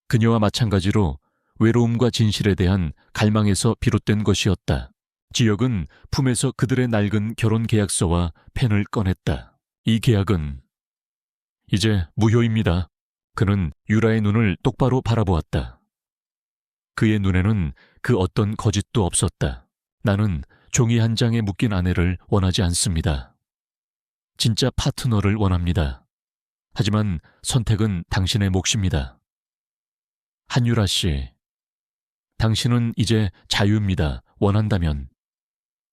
그녀와 마찬가지로 외로움과 진실에 대한 갈망에서 비롯된 것이었다. 지혁은 품에서 그들의 낡은 결혼 계약서와 펜을 꺼냈다. 이 계약은 이제 무효입니다. 그는 유라의 눈을 똑바로 바라보았다. 그의 눈에는 그 어떤 거짓도 없었다. 나는 종이 한 장에 묶인 아내를 원하지 않습니다. 진짜 파트너를 원합니다. 하지만 선택은 당신의 몫입니다. 한유라 씨, 당신은 이제 자유입니다. 원한다면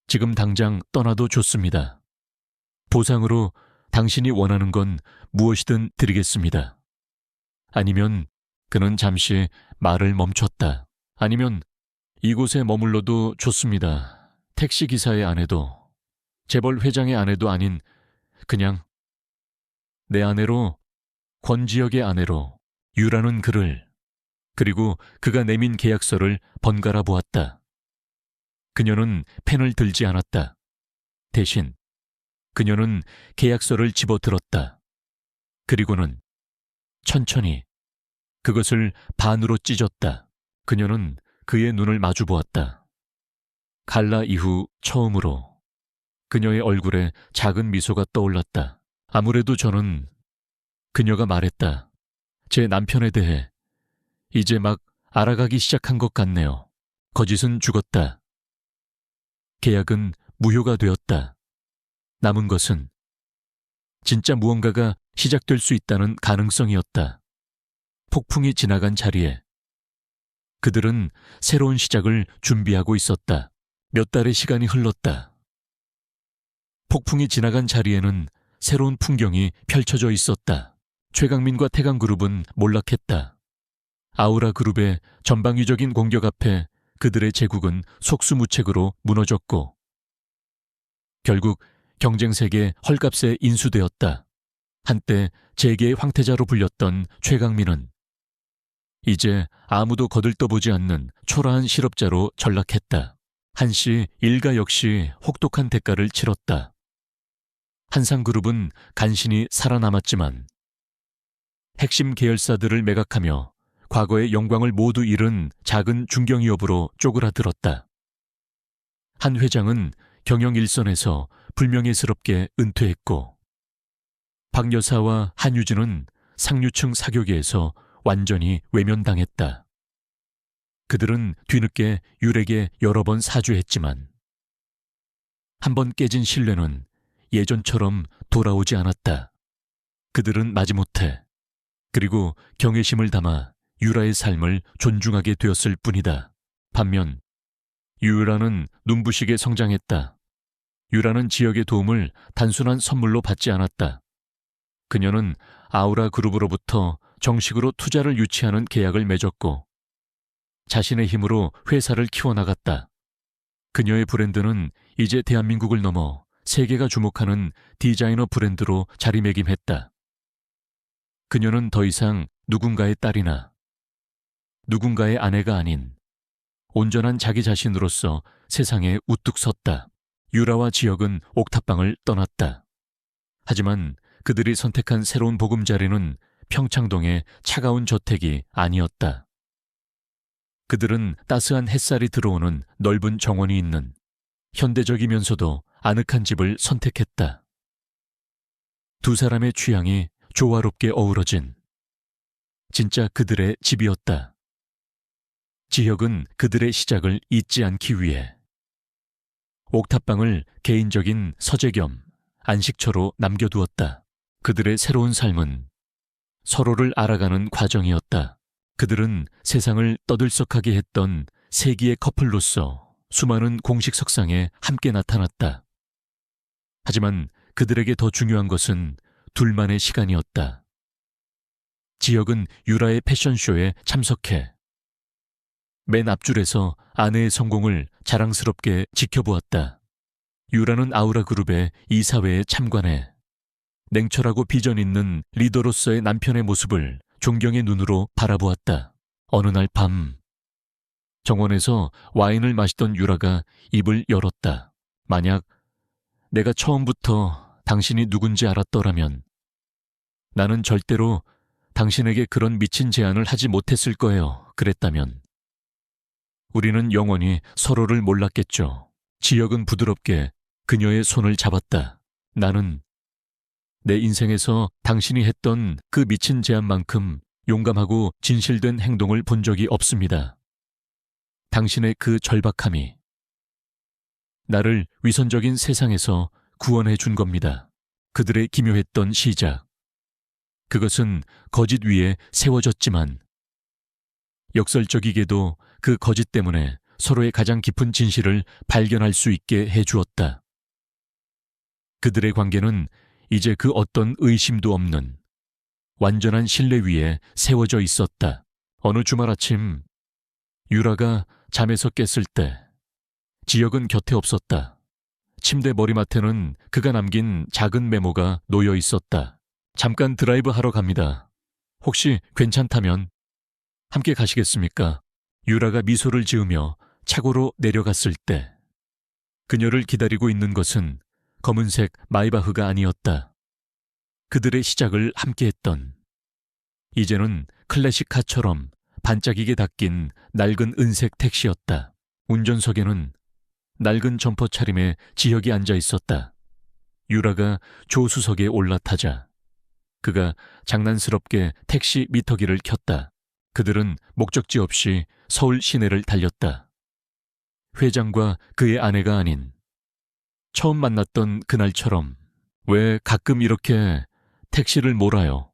지금 당장 떠나도 좋습니다. 보상으로 당신이 원하는 건 무엇이든 드리겠습니다. 아니면 그는 잠시 말을 멈췄다. 아니면 이곳에 머물러도 좋습니다. 택시기사의 아내도 재벌 회장의 아내도 아닌 그냥 내 아내로, 권지혁의 아내로 유라는 그를, 그리고 그가 내민 계약서를 번갈아 보았다. 그녀는 펜을 들지 않았다. 대신 그녀는 계약서를 집어들었다. 그리고는 천천히 그것을 반으로 찢었다. 그녀는 그의 눈을 마주 보았다. 갈라 이후 처음으로 그녀의 얼굴에 작은 미소가 떠올랐다. 아무래도 저는, 그녀가 말했다. 제 남편에 대해 이제 막 알아가기 시작한 것 같네요. 거짓은 죽었다. 계약은 무효가 되었다. 남은 것은 진짜 무언가가 시작될 수 있다는 가능성이었다. 폭풍이 지나간 자리에 그들은 새로운 시작을 준비하고 있었다. 몇 달의 시간이 흘렀다. 폭풍이 지나간 자리에는 새로운 풍경이 펼쳐져 있었다. 최강민과 태강그룹은 몰락했다. 아우라그룹의 전방위적인 공격 앞에 그들의 제국은 속수무책으로 무너졌고 결국 경쟁세계 헐값에 인수되었다. 한때 재계의 황태자로 불렸던 최강민은 이제 아무도 거들떠보지 않는 초라한 실업자로 전락했다. 한시 일가 역시 혹독한 대가를 치렀다. 한상그룹은 간신히 살아남았지만 핵심 계열사들을 매각하며 과거의 영광을 모두 잃은 작은 중견기업으로 쪼그라들었다. 한 회장은 경영 일선에서 불명예스럽게 은퇴했고 박 여사와 한유진은 상류층 사교계에서 완전히 외면당했다. 그들은 뒤늦게 유렉에 여러 번 사죄했지만 한번 깨진 신뢰는 예전처럼 돌아오지 않았다. 그들은 마지못해 그리고 경외심을 담아 유라의 삶을 존중하게 되었을 뿐이다. 반면 유라는 눈부시게 성장했다. 유라는 지역의 도움을 단순한 선물로 받지 않았다. 그녀는 아우라 그룹으로부터 정식으로 투자를 유치하는 계약을 맺었고 자신의 힘으로 회사를 키워나갔다. 그녀의 브랜드는 이제 대한민국을 넘어 세계가 주목하는 디자이너 브랜드로 자리매김했다. 그녀는 더 이상 누군가의 딸이나 누군가의 아내가 아닌 온전한 자기 자신으로서 세상에 우뚝 섰다. 유라와 지역은 옥탑방을 떠났다. 하지만 그들이 선택한 새로운 보금자리는 평창동의 차가운 저택이 아니었다. 그들은 따스한 햇살이 들어오는 넓은 정원이 있는 현대적이면서도 아늑한 집을 선택했다. 두 사람의 취향이 조화롭게 어우러진 진짜 그들의 집이었다. 지혁은 그들의 시작을 잊지 않기 위해 옥탑방을 개인적인 서재 겸 안식처로 남겨두었다. 그들의 새로운 삶은 서로를 알아가는 과정이었다. 그들은 세상을 떠들썩하게 했던 세기의 커플로서 수많은 공식 석상에 함께 나타났다. 하지만 그들에게 더 중요한 것은 둘만의 시간이었다. 지혁은 유라의 패션쇼에 참석해 맨 앞줄에서 아내의 성공을 자랑스럽게 지켜보았다. 유라는 아우라그룹의 이사회에 참관해 냉철하고 비전 있는 리더로서의 남편의 모습을 존경의 눈으로 바라보았다. 어느 날 밤 정원에서 와인을 마시던 유라가 입을 열었다. 만약 내가 처음부터 당신이 누군지 알았더라면 나는 절대로 당신에게 그런 미친 제안을 하지 못했을 거예요. 그랬다면 우리는 영원히 서로를 몰랐겠죠. 지혁은 부드럽게 그녀의 손을 잡았다. 나는 내 인생에서 당신이 했던 그 미친 제안만큼 용감하고 진실된 행동을 본 적이 없습니다. 당신의 그 절박함이 나를 위선적인 세상에서 구원해 준 겁니다. 그들의 기묘했던 시작. 그것은 거짓 위에 세워졌지만 역설적이게도 그 거짓 때문에 서로의 가장 깊은 진실을 발견할 수 있게 해주었다. 그들의 관계는 이제 그 어떤 의심도 없는 완전한 신뢰 위에 세워져 있었다. 어느 주말 아침 유라가 잠에서 깼을 때 지혁은 곁에 없었다. 침대 머리맡에는 그가 남긴 작은 메모가 놓여 있었다. 잠깐 드라이브 하러 갑니다. 혹시 괜찮다면 함께 가시겠습니까? 유라가 미소를 지으며 차고로 내려갔을 때 그녀를 기다리고 있는 것은 검은색 마이바흐가 아니었다. 그들의 시작을 함께했던, 이제는 클래식카처럼 반짝이게 닦인 낡은 은색 택시였다. 운전석에는 낡은 점퍼 차림의 지혁이 앉아 있었다. 유라가 조수석에 올라타자 그가 장난스럽게 택시 미터기를 켰다. 그들은 목적지 없이 서울 시내를 달렸다. 회장과 그의 아내가 아닌 처음 만났던 그날처럼. 왜 가끔 이렇게 택시를 몰아요?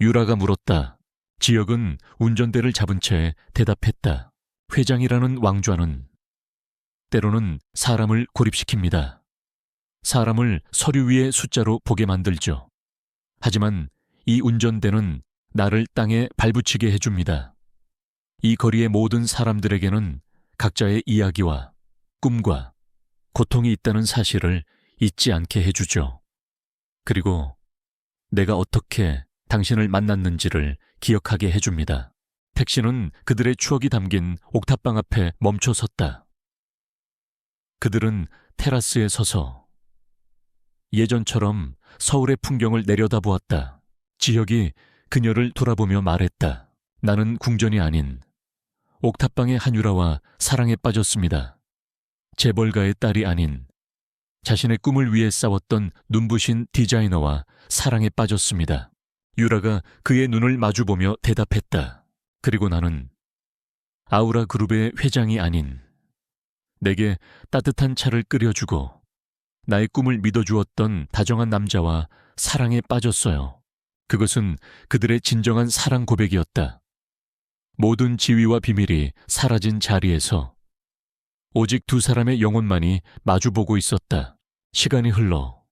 유라가 물었다. 지혁은 운전대를 잡은 채 대답했다. 회장이라는 왕좌는 때로는 사람을 고립시킵니다. 사람을 서류 위의 숫자로 보게 만들죠. 하지만 이 운전대는 나를 땅에 발붙이게 해줍니다. 이 거리의 모든 사람들에게는 각자의 이야기와 꿈과 고통이 있다는 사실을 잊지 않게 해주죠. 그리고 내가 어떻게 당신을 만났는지를 기억하게 해줍니다. 택시는 그들의 추억이 담긴 옥탑방 앞에 멈춰 섰다. 그들은 테라스에 서서 예전처럼 서울의 풍경을 내려다보았다. 지혁이 그녀를 돌아보며 말했다. 나는 궁전이 아닌 옥탑방의 한유라와 사랑에 빠졌습니다. 재벌가의 딸이 아닌 자신의 꿈을 위해 싸웠던 눈부신 디자이너와 사랑에 빠졌습니다. 유라가 그의 눈을 마주보며 대답했다. 그리고 나는 아우라 그룹의 회장이 아닌 내게 따뜻한 차를 끓여주고 나의 꿈을 믿어주었던 다정한 남자와 사랑에 빠졌어요. 그것은 그들의 진정한 사랑 고백이었다. 모든 지위와 비밀이 사라진 자리에서 오직 두 사람의 영혼만이 마주보고 있었다. 시간이 흘러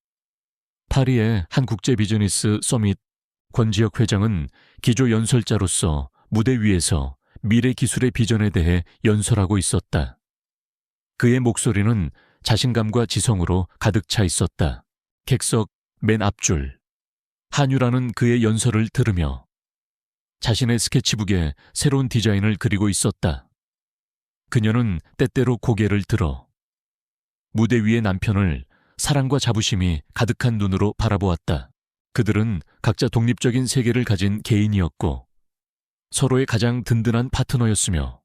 파리의 한 국제 비즈니스 서밋 권지혁 회장은 기조 연설자로서 무대 위에서 미래 기술의 비전에 대해 연설하고 있었다. 그의 목소리는 자신감과 지성으로 가득 차 있었다. 객석 맨 앞줄 한유라는 그의 연설을 들으며 자신의 스케치북에 새로운 디자인을 그리고 있었다. 그녀는 때때로 고개를 들어 무대 위의 남편을 사랑과 자부심이 가득한 눈으로 바라보았다. 그들은 각자 독립적인 세계를 가진 개인이었고 서로의 가장 든든한 파트너였으며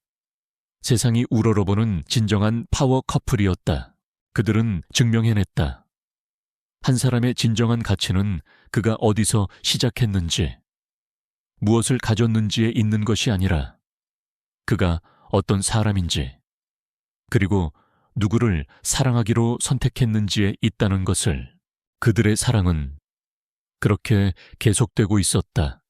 세상이 우러러보는 진정한 파워 커플이었다. 그들은 증명해냈다. 한 사람의 진정한 가치는 그가 어디서 시작했는지, 무엇을 가졌는지에 있는 것이 아니라 그가 어떤 사람인지, 그리고 누구를 사랑하기로 선택했는지에 있다는 것을. 그들의 사랑은 그렇게 계속되고 있었다.